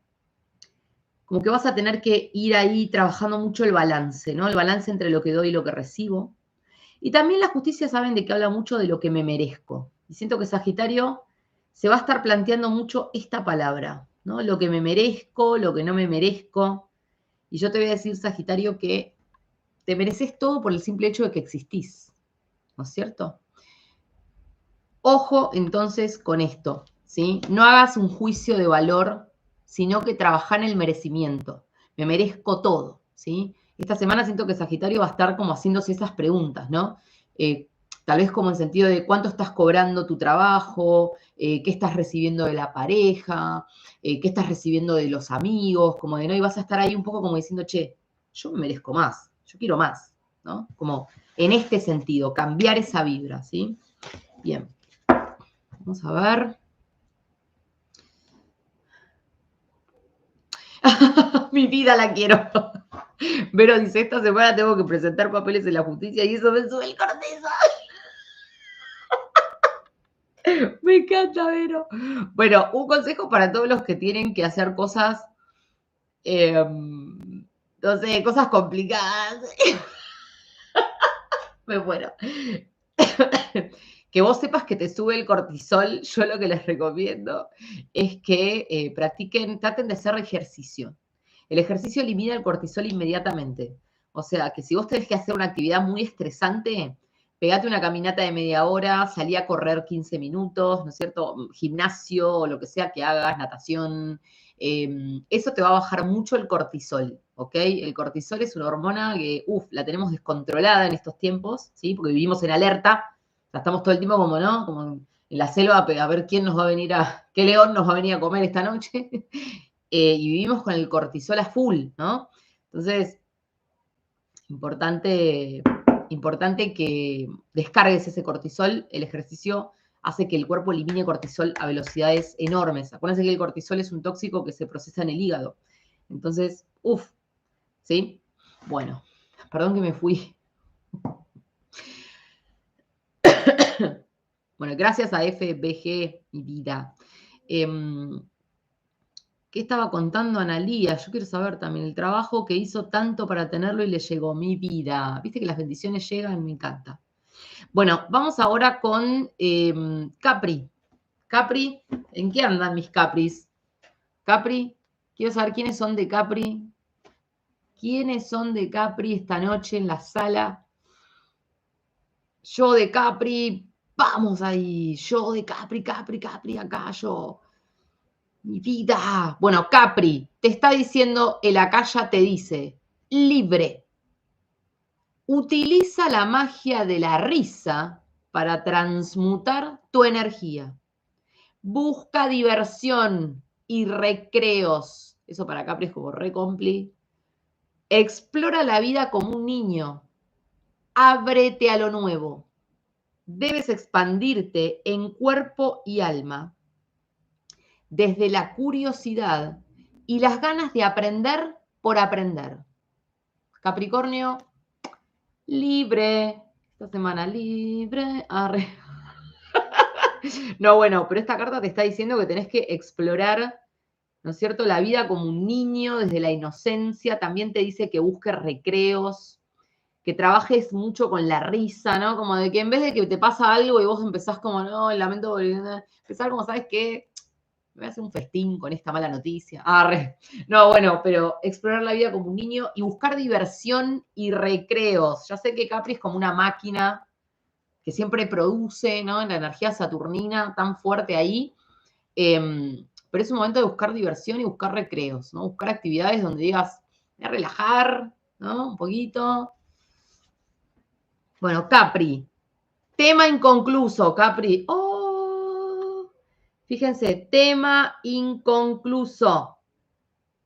como que vas a tener que ir ahí trabajando mucho el balance, ¿no? El balance entre lo que doy y lo que recibo. Y también la justicia saben de que habla mucho de lo que me merezco. Y siento que Sagitario se va a estar planteando mucho esta palabra, ¿no? Lo que me merezco, lo que no me merezco. Y yo te voy a decir, Sagitario, que te mereces todo por el simple hecho de que existís, ¿no es cierto? Ojo entonces con esto, ¿sí? No hagas un juicio de valor, sino que trabaja en el merecimiento. Me merezco todo, ¿sí? Esta semana siento que Sagitario va a estar como haciéndose esas preguntas, ¿no? Tal vez como en sentido de cuánto estás cobrando tu trabajo, qué estás recibiendo de la pareja, qué estás recibiendo de los amigos, como de no, y vas a estar ahí un poco como diciendo, che, yo me merezco más, yo quiero más, ¿no? Como en este sentido, cambiar esa vibra, ¿sí? Bien. Vamos a ver. Mi vida la quiero. Vero dice, esta semana tengo que presentar papeles en la justicia y eso me sube el cortisol. Me encanta, Vero. Bueno, un consejo para todos los que tienen que hacer cosas, no sé, cosas complicadas. Me muero. Que vos sepas que te sube el cortisol, yo lo que les recomiendo es que practiquen, traten de hacer ejercicio. El ejercicio elimina el cortisol inmediatamente. O sea, que si vos tenés que hacer una actividad muy estresante, pegate una caminata de media hora, salí a correr 15 minutos, ¿no es cierto? Gimnasio o lo que sea que hagas, natación. Eso te va a bajar mucho el cortisol, ¿ok? El cortisol es una hormona que, la tenemos descontrolada en estos tiempos, ¿sí? Porque vivimos en alerta, o sea, estamos todo el tiempo como, ¿no? Como en la selva a ver quién nos va a venir qué león nos va a venir a comer esta noche. Y vivimos con el cortisol a full, ¿no? Entonces, importante que descargues ese cortisol. El ejercicio hace que el cuerpo elimine cortisol a velocidades enormes. Acuérdense que el cortisol es un tóxico que se procesa en el hígado. Entonces, ¿sí? Bueno, perdón que me fui. Bueno, gracias a FBG y Vida. ¿Qué estaba contando Analía? Yo quiero saber también el trabajo que hizo tanto para tenerlo y le llegó mi vida. Viste que las bendiciones llegan, me encanta. Bueno, vamos ahora con Capri. Capri, ¿en qué andan mis Capris? Capri, quiero saber quiénes son de Capri. ¿Quiénes son de Capri esta noche en la sala? Yo de Capri, vamos ahí. Yo de Capri, acá yo. Mi vida. Bueno, Capri, te está diciendo, el acaya te dice, libre. Utiliza la magia de la risa para transmutar tu energía. Busca diversión y recreos. Eso para Capri es como recompli. Explora la vida como un niño. Ábrete a lo nuevo. Debes expandirte en cuerpo y alma desde la curiosidad y las ganas de aprender por aprender. Capricornio, libre. Esta semana libre. Arre. No, bueno, pero esta carta te está diciendo que tenés que explorar, ¿no es cierto?, la vida como un niño, desde la inocencia. También te dice que busques recreos, que trabajes mucho con la risa, ¿no? Como de que en vez de que te pasa algo y vos empezás como, no, lamento, empezar como, ¿sabes qué? Me voy a hacer un festín con esta mala noticia. No, bueno, pero explorar la vida como un niño y buscar diversión y recreos. Ya sé que Capri es como una máquina que siempre produce, ¿no? La energía saturnina tan fuerte ahí. Pero es un momento de buscar diversión y buscar recreos, ¿no? Buscar actividades donde digas, voy a relajar, ¿no? Un poquito. Bueno, Capri. Tema inconcluso, Capri. Oh, fíjense, tema inconcluso.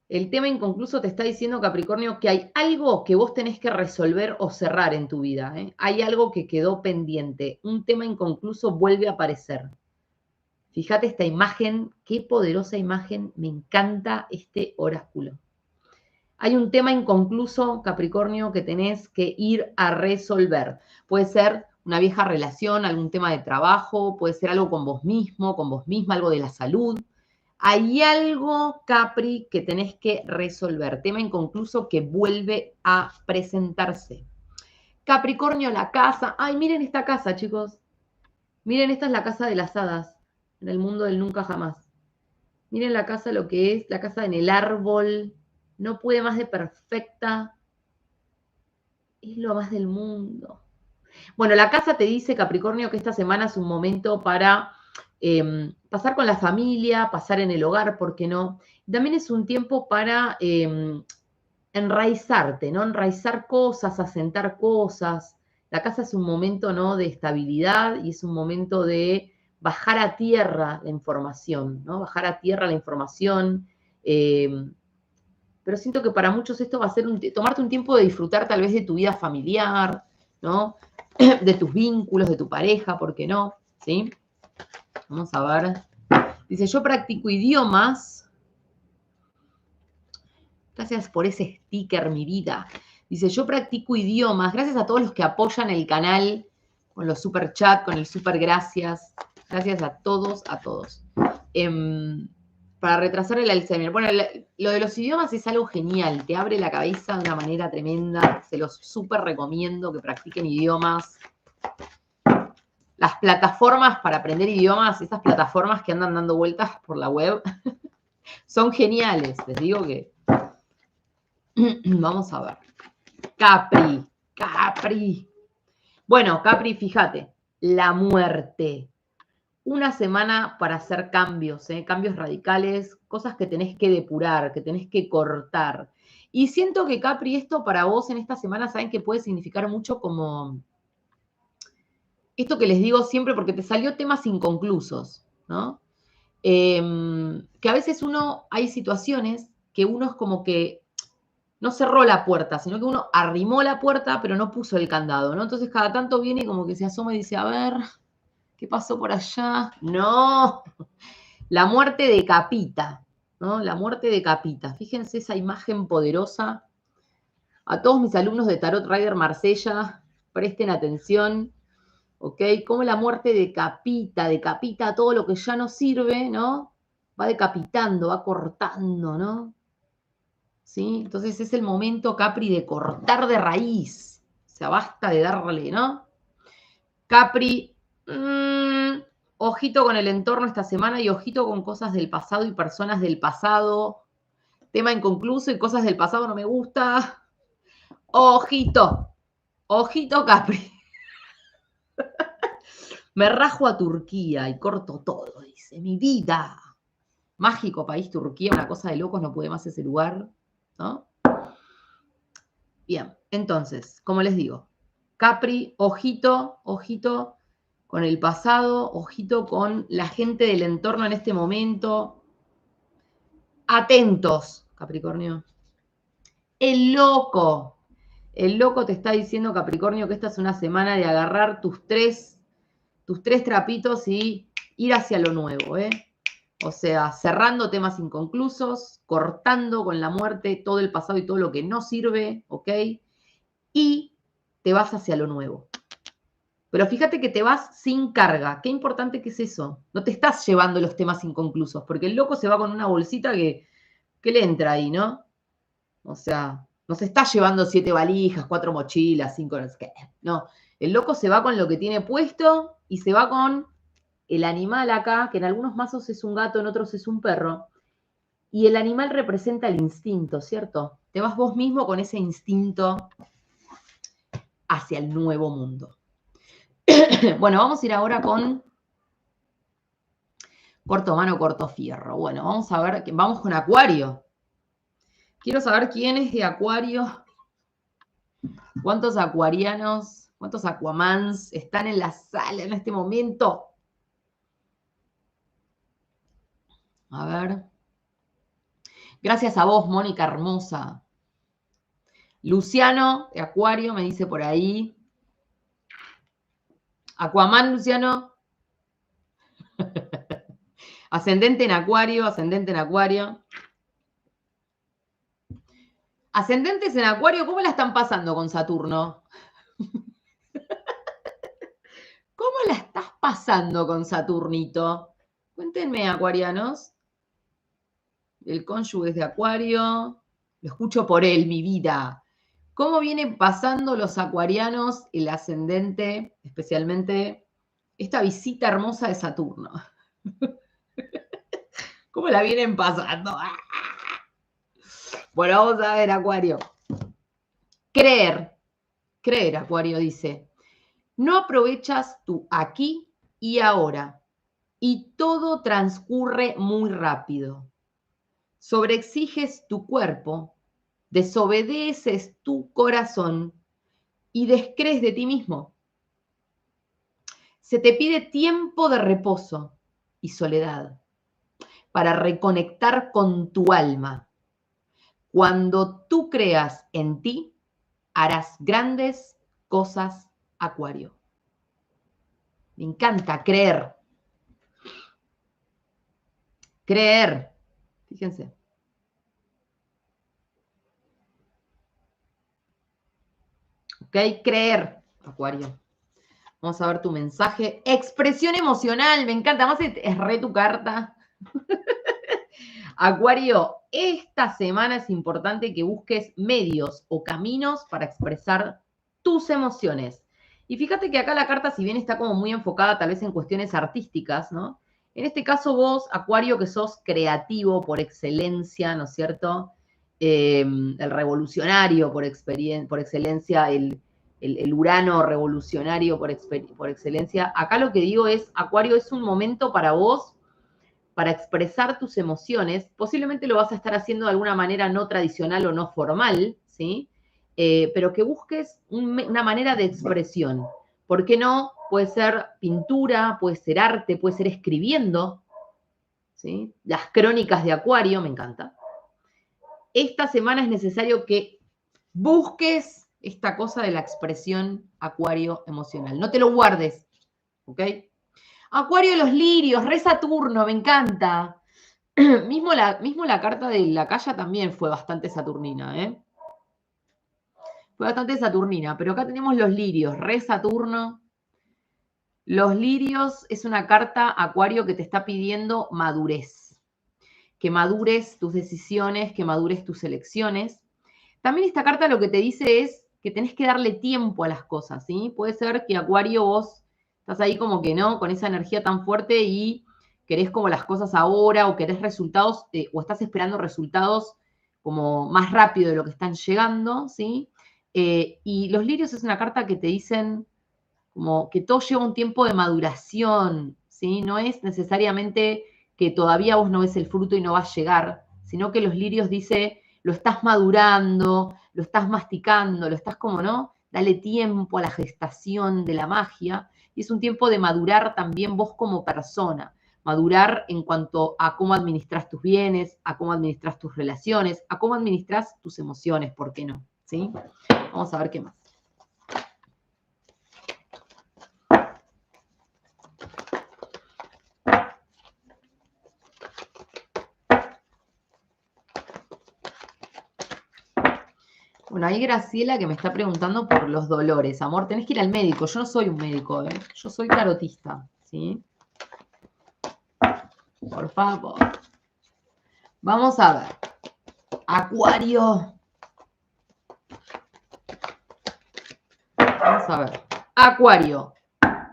El tema inconcluso te está diciendo, Capricornio, que hay algo que vos tenés que resolver o cerrar en tu vida. ¿Eh? Hay algo que quedó pendiente. Un tema inconcluso vuelve a aparecer. Fíjate esta imagen, qué poderosa imagen. Me encanta este oráculo. Hay un tema inconcluso, Capricornio, que tenés que ir a resolver. Puede ser una vieja relación, algún tema de trabajo, puede ser algo con vos mismo, con vos misma, algo de la salud. Hay algo, Capri, que tenés que resolver. Tema inconcluso que vuelve a presentarse. Capricornio, la casa. Ay, miren esta casa, chicos. Miren, esta es la casa de las hadas, en el mundo del nunca jamás. Miren la casa, lo que es, la casa en el árbol. No puede más de perfecta. Es lo más del mundo. Bueno, la casa te dice, Capricornio, que esta semana es un momento para pasar con la familia, pasar en el hogar, ¿por qué no? También es un tiempo para enraizarte, ¿no? Enraizar cosas, asentar cosas. La casa es un momento, ¿no?, de estabilidad y es un momento de bajar a tierra la información, ¿no? Bajar a tierra la información. Pero siento que para muchos esto va a ser tomarte un tiempo de disfrutar tal vez de tu vida familiar, ¿no? De tus vínculos, de tu pareja, ¿por qué no? ¿Sí? Vamos a ver. Dice, yo practico idiomas. Gracias por ese sticker, mi vida. Dice, yo practico idiomas. Gracias a todos los que apoyan el canal con los super chat, con el super gracias. Gracias a todos, a todos. Para retrasar el Alzheimer. Bueno, lo de los idiomas es algo genial. Te abre la cabeza de una manera tremenda. Se los súper recomiendo que practiquen idiomas. Las plataformas para aprender idiomas, esas plataformas que andan dando vueltas por la web, son geniales. Les digo que... Vamos a ver. Capri. Bueno, Capri, fíjate. La muerte. Una semana para hacer cambios, cambios radicales, cosas que tenés que depurar, que tenés que cortar. Y siento que, Capri, esto para vos en esta semana, saben que puede significar mucho como esto que les digo siempre, porque te salió temas inconclusos, ¿no? Que a veces hay situaciones que uno es como que no cerró la puerta, sino que uno arrimó la puerta, pero no puso el candado, ¿no? Entonces cada tanto viene y como que se asoma y dice, a ver, ¿qué pasó por allá? No, la muerte decapita, ¿no? La muerte decapita. Fíjense esa imagen poderosa. A todos mis alumnos de Tarot Rider Marsella, presten atención, ¿ok? Cómo la muerte decapita todo lo que ya no sirve, ¿no? Va decapitando, va cortando, ¿no? ¿Sí? Entonces es el momento, Capri, de cortar de raíz. O sea, basta de darle, ¿no? Capri, ojito con el entorno esta semana y ojito con cosas del pasado y personas del pasado. Tema inconcluso y cosas del pasado no me gusta. Ojito, Capri. Me rajo a Turquía y corto todo, dice, mi vida. Mágico país Turquía, una cosa de locos, no puede más ese lugar, ¿no? Bien, entonces, como les digo, Capri, ojito con el pasado, ojito con la gente del entorno en este momento. Atentos, Capricornio. El loco te está diciendo, Capricornio, que esta es una semana de agarrar tus tres trapitos y ir hacia lo nuevo, ¿eh? O sea, cerrando temas inconclusos, cortando con la muerte todo el pasado y todo lo que no sirve, ¿ok? Y te vas hacia lo nuevo. Pero fíjate que te vas sin carga. Qué importante que es eso. No te estás llevando los temas inconclusos, porque el loco se va con una bolsita que le entra ahí, ¿no? O sea, no se está llevando 7 valijas, 4 mochilas, 5... No, el loco se va con lo que tiene puesto y se va con el animal acá, que en algunos mazos es un gato, en otros es un perro. Y el animal representa el instinto, ¿cierto? Te vas vos mismo con ese instinto hacia el nuevo mundo. Bueno, vamos a ir ahora con corto mano, corto fierro. Bueno, vamos a ver, vamos con Acuario. Quiero saber quién es de Acuario. ¿Cuántos acuarianos, cuántos aquamans están en la sala en este momento? A ver. Gracias a vos, Mónica hermosa. Luciano, de Acuario, me dice por ahí. Aquaman, Luciano. Ascendente en Acuario, ascendente en Acuario. Ascendentes en Acuario, ¿cómo la están pasando con Saturno? ¿Cómo la estás pasando con Saturnito? Cuéntenme, acuarianos. El cónyuge es de Acuario. Lo escucho por él, mi vida. ¿Cómo vienen pasando los acuarianos el ascendente, especialmente esta visita hermosa de Saturno? ¿Cómo la vienen pasando? Bueno, vamos a ver, Acuario. Creer, Acuario dice, no aprovechas tu aquí y ahora y todo transcurre muy rápido. Sobreexiges tu cuerpo, desobedeces tu corazón y descrees de ti mismo. Se te pide tiempo de reposo y soledad para reconectar con tu alma. Cuando tú creas en ti, harás grandes cosas, Acuario. Me encanta creer. Creer. Fíjense. ¿Ok? Creer, Acuario. Vamos a ver tu mensaje. Expresión emocional, me encanta. Además es re tu carta. Acuario, esta semana es importante que busques medios o caminos para expresar tus emociones. Y fíjate que acá la carta, si bien está como muy enfocada tal vez en cuestiones artísticas, ¿no? En este caso vos, Acuario, que sos creativo por excelencia, ¿no es cierto? El revolucionario por excelencia, el Urano revolucionario por excelencia. Acá lo que digo es, Acuario, es un momento para vos para expresar tus emociones. Posiblemente lo vas a estar haciendo de alguna manera no tradicional o no formal, ¿sí? Pero que busques una manera de expresión. ¿Por qué no? Puede ser pintura, puede ser arte, puede ser escribiendo, ¿sí? Las crónicas de Acuario, me encanta. Esta semana es necesario que busques esta cosa de la expresión Acuario emocional. No te lo guardes, ¿ok? Acuario, los lirios, re Saturno, me encanta. Mismo la carta de la calle también fue bastante saturnina, ¿eh? Fue bastante saturnina, pero acá tenemos los lirios, re Saturno. Los lirios es una carta, Acuario, que te está pidiendo madurez. Que madures tus decisiones, que madures tus elecciones. También esta carta lo que te dice es que tenés que darle tiempo a las cosas, ¿sí? Puede ser que Acuario vos estás ahí como que no, con esa energía tan fuerte y querés como las cosas ahora o querés resultados o estás esperando resultados como más rápido de lo que están llegando, ¿sí? Y los lirios es una carta que te dicen como que todo lleva un tiempo de maduración, ¿sí? No es necesariamente que todavía vos no ves el fruto y no va a llegar, sino que los lirios dice, lo estás madurando, lo estás masticando, lo estás como, ¿no? Dale tiempo a la gestación de la magia y es un tiempo de madurar también vos como persona, madurar en cuanto a cómo administras tus bienes, a cómo administras tus relaciones, a cómo administras tus emociones, ¿por qué no? ¿Sí? Vamos a ver qué más. Bueno, hay Graciela que me está preguntando por los dolores. Amor, tenés que ir al médico. Yo no soy un médico, ¿eh? Yo soy tarotista, ¿sí? Por favor. Vamos a ver. Acuario. Vamos a ver. Acuario.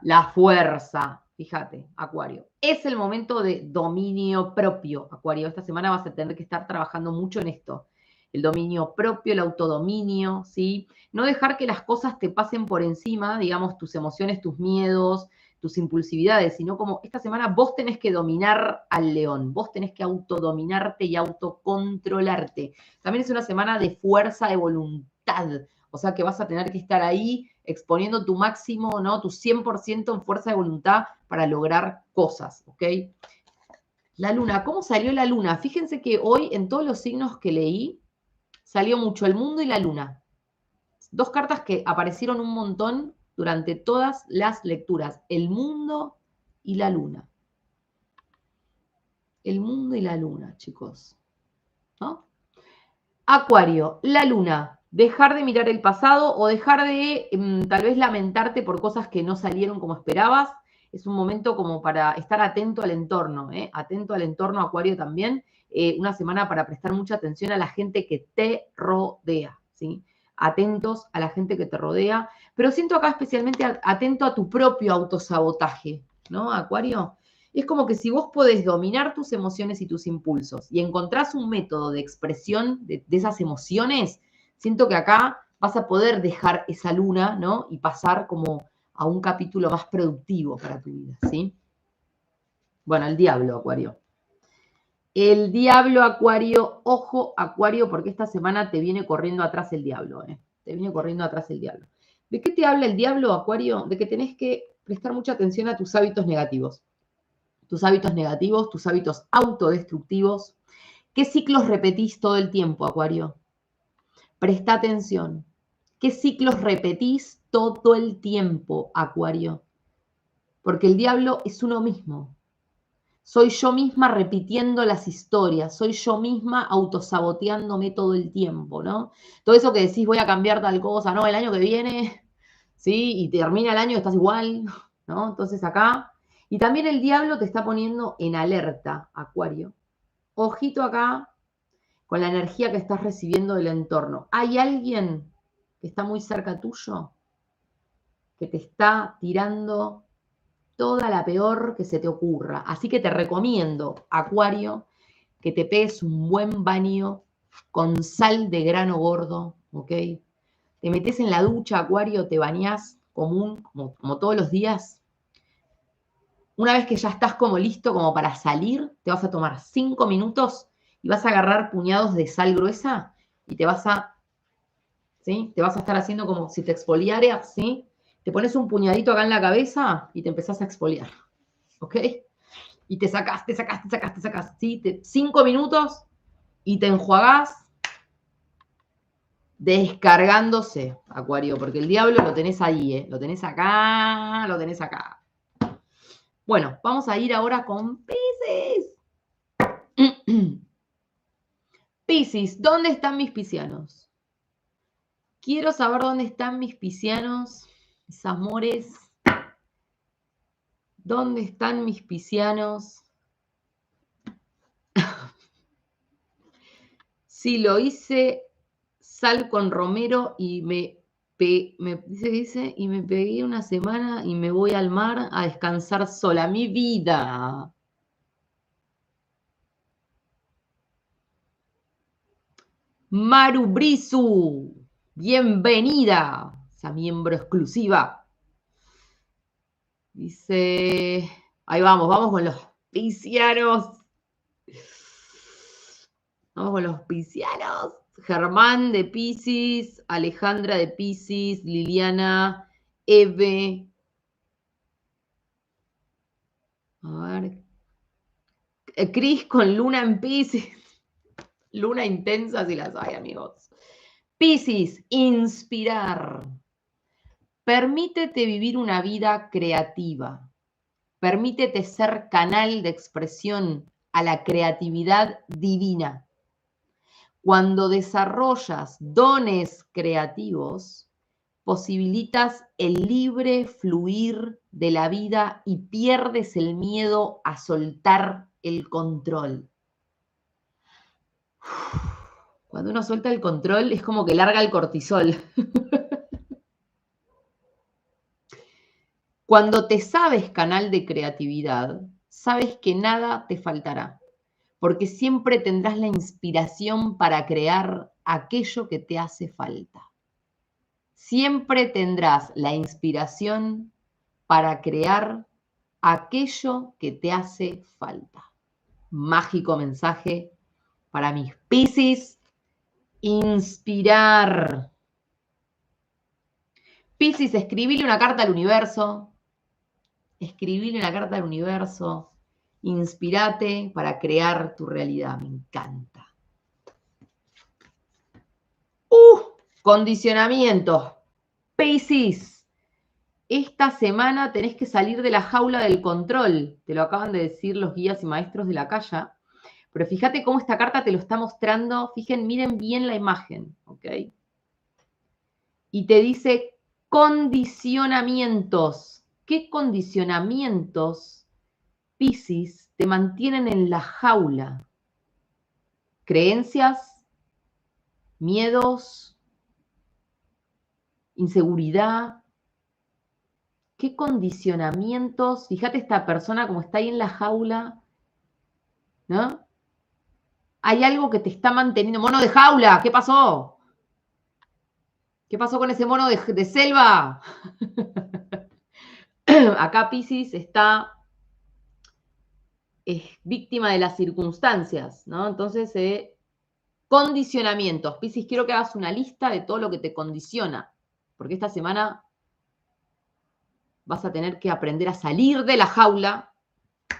La fuerza. Fíjate, Acuario. Es el momento de dominio propio, Acuario. Esta semana vas a tener que estar trabajando mucho en esto. El dominio propio, el autodominio, ¿sí? No dejar que las cosas te pasen por encima, digamos, tus emociones, tus miedos, tus impulsividades, sino como esta semana vos tenés que dominar al león, vos tenés que autodominarte y autocontrolarte. También es una semana de fuerza de voluntad, o sea que vas a tener que estar ahí exponiendo tu máximo, ¿no? Tu 100% en fuerza de voluntad para lograr cosas, ¿ok? La luna, ¿cómo salió la luna? Fíjense que hoy en todos los signos que leí salió mucho el mundo y la luna. Dos cartas que aparecieron un montón durante todas las lecturas. El mundo y la luna. El mundo y la luna, chicos. ¿No? Acuario, la luna. Dejar de mirar el pasado o dejar de tal vez lamentarte por cosas que no salieron como esperabas. Es un momento como para estar atento al entorno, ¿eh? Atento al entorno, Acuario también. Una semana para prestar mucha atención a la gente que te rodea, ¿sí? Atentos a la gente que te rodea, pero siento acá especialmente atento a tu propio autosabotaje, ¿no, Acuario? Es como que si vos podés dominar tus emociones y tus impulsos y encontrás un método de expresión de esas emociones, siento que acá vas a poder dejar esa luna, ¿no? Y pasar como a un capítulo más productivo para tu vida, ¿sí? Bueno, el diablo, Acuario. El diablo, Acuario, ojo, Acuario, porque esta semana te viene corriendo atrás el diablo, ¿eh? Te viene corriendo atrás el diablo. ¿De qué te habla el diablo, Acuario? De que tenés que prestar mucha atención a tus hábitos negativos. Tus hábitos negativos, tus hábitos autodestructivos. ¿Qué ciclos repetís todo el tiempo, Acuario? Presta atención. ¿Qué ciclos repetís todo el tiempo, Acuario? Porque el diablo es uno mismo. Soy yo misma repitiendo las historias, soy yo misma autosaboteándome todo el tiempo, ¿no? Todo eso que decís, voy a cambiar tal cosa, ¿no? El año que viene, ¿sí? Y termina el año y estás igual, ¿no? Entonces acá. Y también el diablo te está poniendo en alerta, Acuario. Ojito acá con la energía que estás recibiendo del entorno. ¿Hay alguien que está muy cerca tuyo que te está tirando toda la peor que se te ocurra? Así que te recomiendo, Acuario, que te pegues un buen baño con sal de grano gordo, ¿ok? Te metes en la ducha, Acuario, te bañás como todos los días. Una vez que ya estás como listo como para salir, te vas a tomar 5 minutos y vas a agarrar puñados de sal gruesa y te vas a, ¿sí? Te vas a estar haciendo como si te exfoliaras, ¿sí? Te pones un puñadito acá en la cabeza y te empezás a exfoliar, ¿ok? Y te sacás, ¿sí? 5 minutos y te enjuagás descargándose, Acuario, porque el diablo lo tenés ahí, ¿eh? Lo tenés acá, lo tenés acá. Bueno, vamos a ir ahora con Piscis. Piscis, ¿dónde están mis piscianos? Quiero saber dónde están mis piscianos, mis amores. ¿Dónde están mis piscianos? Sí, lo hice sal con romero y y me pegué una semana y me voy al mar a descansar sola. Mi vida. Maru Brisu, bienvenida, esa miembro exclusiva. Dice, ahí vamos con los piscianos. Vamos con los piscianos. Germán de Piscis, Alejandra de Piscis, Liliana, Eve. A ver. Cris con Luna en Piscis. Luna intensa si las hay, amigos. Piscis, inspirar. Permítete vivir una vida creativa. Permítete ser canal de expresión a la creatividad divina. Cuando desarrollas dones creativos, posibilitas el libre fluir de la vida y pierdes el miedo a soltar el control. Cuando uno suelta el control es como que larga el cortisol. Cuando te sabes canal de creatividad, sabes que nada te faltará, porque siempre tendrás la inspiración para crear aquello que te hace falta. Siempre tendrás la inspiración para crear aquello que te hace falta. Mágico mensaje para mis Piscis. Inspirar. Piscis, escribile una carta al universo. Escribile una carta al universo. Inspírate para crear tu realidad. Me encanta. Condicionamiento. Piscis, esta semana tenés que salir de la jaula del control. Te lo acaban de decir los guías y maestros de la calle. Pero fíjate cómo esta carta te lo está mostrando. Miren bien la imagen, ¿ok? Y te dice condicionamientos. ¿Qué condicionamientos, Piscis, te mantienen en la jaula? Creencias, miedos, inseguridad. ¿Qué condicionamientos? Fíjate esta persona como está ahí en la jaula, ¿no? Hay algo que te está manteniendo. Mono de jaula, ¿qué pasó? ¿Qué pasó con ese mono de selva? Acá Piscis está es víctima de las circunstancias, ¿no? Entonces, condicionamientos. Piscis, quiero que hagas una lista de todo lo que te condiciona. porque esta semana vas a tener que aprender a salir de la jaula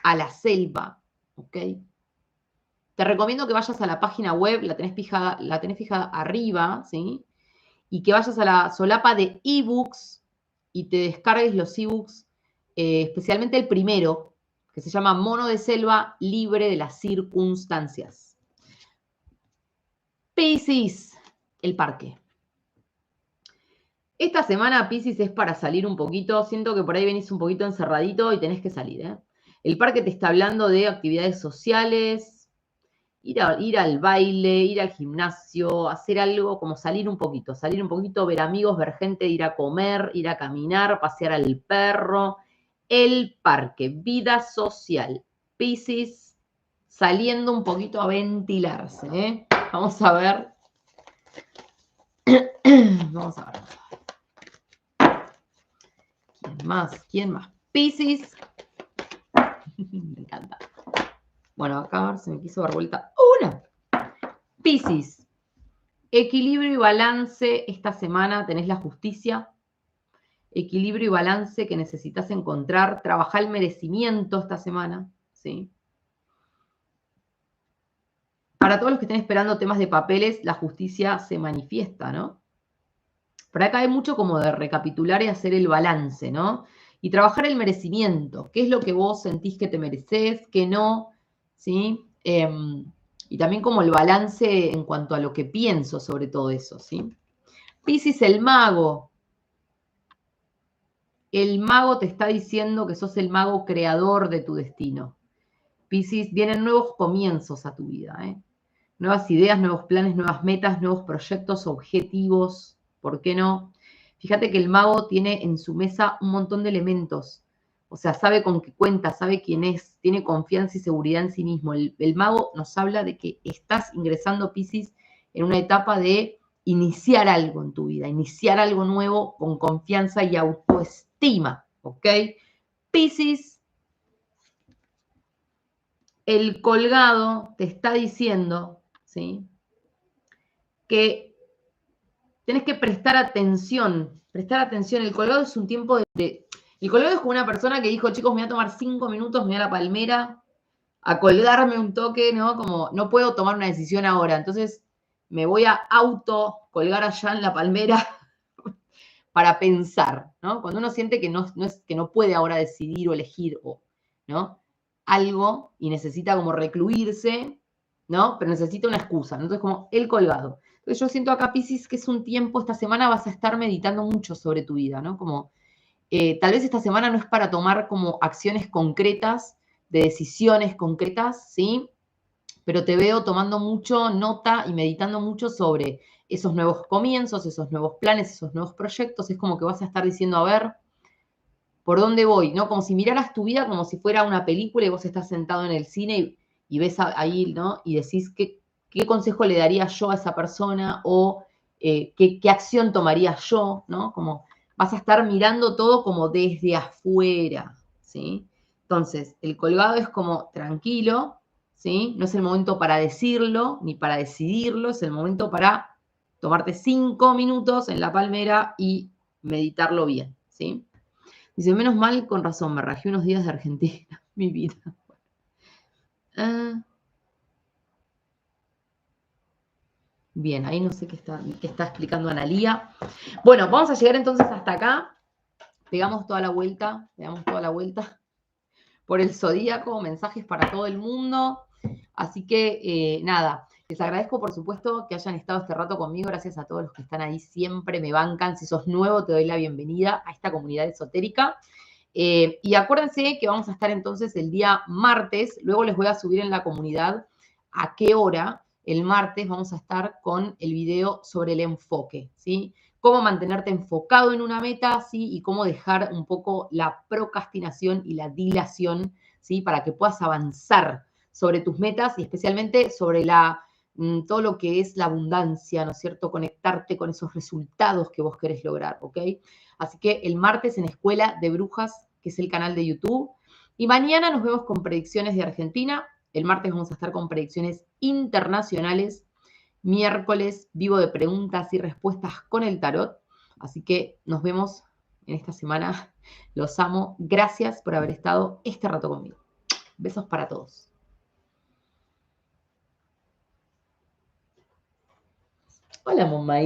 a la selva, ¿ok? Te recomiendo que vayas a la página web, la tenés fijada arriba, ¿sí? Y que vayas a la solapa de ebooks y te descargues los ebooks, especialmente el primero, que se llama Mono de Selva Libre de las Circunstancias. Piscis, el parque. Esta semana, Piscis, es para salir un poquito. Siento que por ahí venís un poquito encerradito y tenés que salir, ¿eh? El parque te está hablando de actividades sociales, ir al baile, ir al gimnasio, hacer algo como salir un poquito, ver amigos, ver gente, ir a comer, ir a caminar, pasear al perro. El parque, vida social. Piscis, saliendo un poquito a ventilarse, ¿eh? Vamos a ver. Vamos a ver. ¿Quién más? Piscis. Me encanta. Bueno, acá se me quiso dar vuelta una. Piscis. Equilibrio y balance. Esta semana tenés la justicia. Equilibrio y balance que necesitas encontrar. Trabajar el merecimiento esta semana, ¿sí? Para todos los que estén esperando temas de papeles, la justicia se manifiesta, ¿no? Por acá hay mucho como de recapitular y hacer el balance, ¿no? Y trabajar el merecimiento. ¿Qué es lo que vos sentís que te mereces, qué no? ¿Sí? Y también como el balance en cuanto a lo que pienso sobre todo eso, ¿sí? Piscis, el mago. El mago te está diciendo que sos el mago creador de tu destino. Piscis, vienen nuevos comienzos a tu vida, ¿eh? Nuevas ideas, nuevos planes, nuevas metas, nuevos proyectos, objetivos. ¿Por qué no? Fíjate que el mago tiene en su mesa un montón de elementos. O sea, sabe con qué cuenta, sabe quién es, tiene confianza y seguridad en sí mismo. El mago nos habla de que estás ingresando, Piscis, en una etapa de iniciar algo en tu vida, iniciar algo nuevo con confianza y autoestima, ¿ok? Piscis, el colgado te está diciendo, ¿sí?, que tenés que prestar atención. El colgado es un tiempo el colgado es como una persona que dijo, chicos, me voy a tomar 5 minutos, me voy a la palmera a colgarme un toque, ¿no? Como no puedo tomar una decisión ahora, entonces me voy a auto colgar allá en la palmera para pensar, ¿no? Cuando uno siente que que no puede ahora decidir o elegir, ¿no? Algo y necesita como recluirse, ¿no? Pero necesita una excusa, ¿no? Entonces como el colgado. Entonces yo siento acá, Piscis, que es un tiempo, esta semana vas a estar meditando mucho sobre tu vida, ¿no? Como tal vez esta semana no es para tomar como acciones concretas, de decisiones concretas, ¿sí? Pero te veo tomando mucho nota y meditando mucho sobre esos nuevos comienzos, esos nuevos planes, esos nuevos proyectos. Es como que vas a estar diciendo, a ver, ¿por dónde voy? ¿No? Como si miraras tu vida como si fuera una película y vos estás sentado en el cine y ves ahí, ¿no? Y decís, ¿qué consejo le daría yo a esa persona? O ¿qué acción tomaría yo? ¿No? Como vas a estar mirando todo como desde afuera, ¿sí? Entonces, el colgado es como tranquilo, ¿sí? No es el momento para decirlo ni para decidirlo, es el momento para tomarte 5 minutos en la palmera y meditarlo bien, ¿sí? Dice, menos mal, con razón, me rajé unos días de Argentina, mi vida. Bien, ahí no sé qué está explicando Analía. Bueno, vamos a llegar entonces hasta acá. Pegamos toda la vuelta por el zodíaco, mensajes para todo el mundo. Así que, nada, les agradezco, por supuesto, que hayan estado este rato conmigo. Gracias a todos los que están ahí, siempre me bancan. Si sos nuevo, te doy la bienvenida a esta comunidad esotérica. Y acuérdense que vamos a estar entonces el día martes. Luego les voy a subir en la comunidad a qué hora. El martes vamos a estar con el video sobre el enfoque, ¿sí? Cómo mantenerte enfocado en una meta, ¿sí? Y cómo dejar un poco la procrastinación y la dilación, ¿sí? Para que puedas avanzar sobre tus metas y especialmente sobre todo lo que es la abundancia, ¿no es cierto? Conectarte con esos resultados que vos querés lograr, ¿ok? Así que el martes en Escuela de Brujas, que es el canal de YouTube. Y mañana nos vemos con predicciones de Argentina. El martes vamos a estar con predicciones internacionales. Miércoles vivo de preguntas y respuestas con el tarot. Así que nos vemos en esta semana. Los amo. Gracias por haber estado este rato conmigo. Besos para todos. Hola, Momay.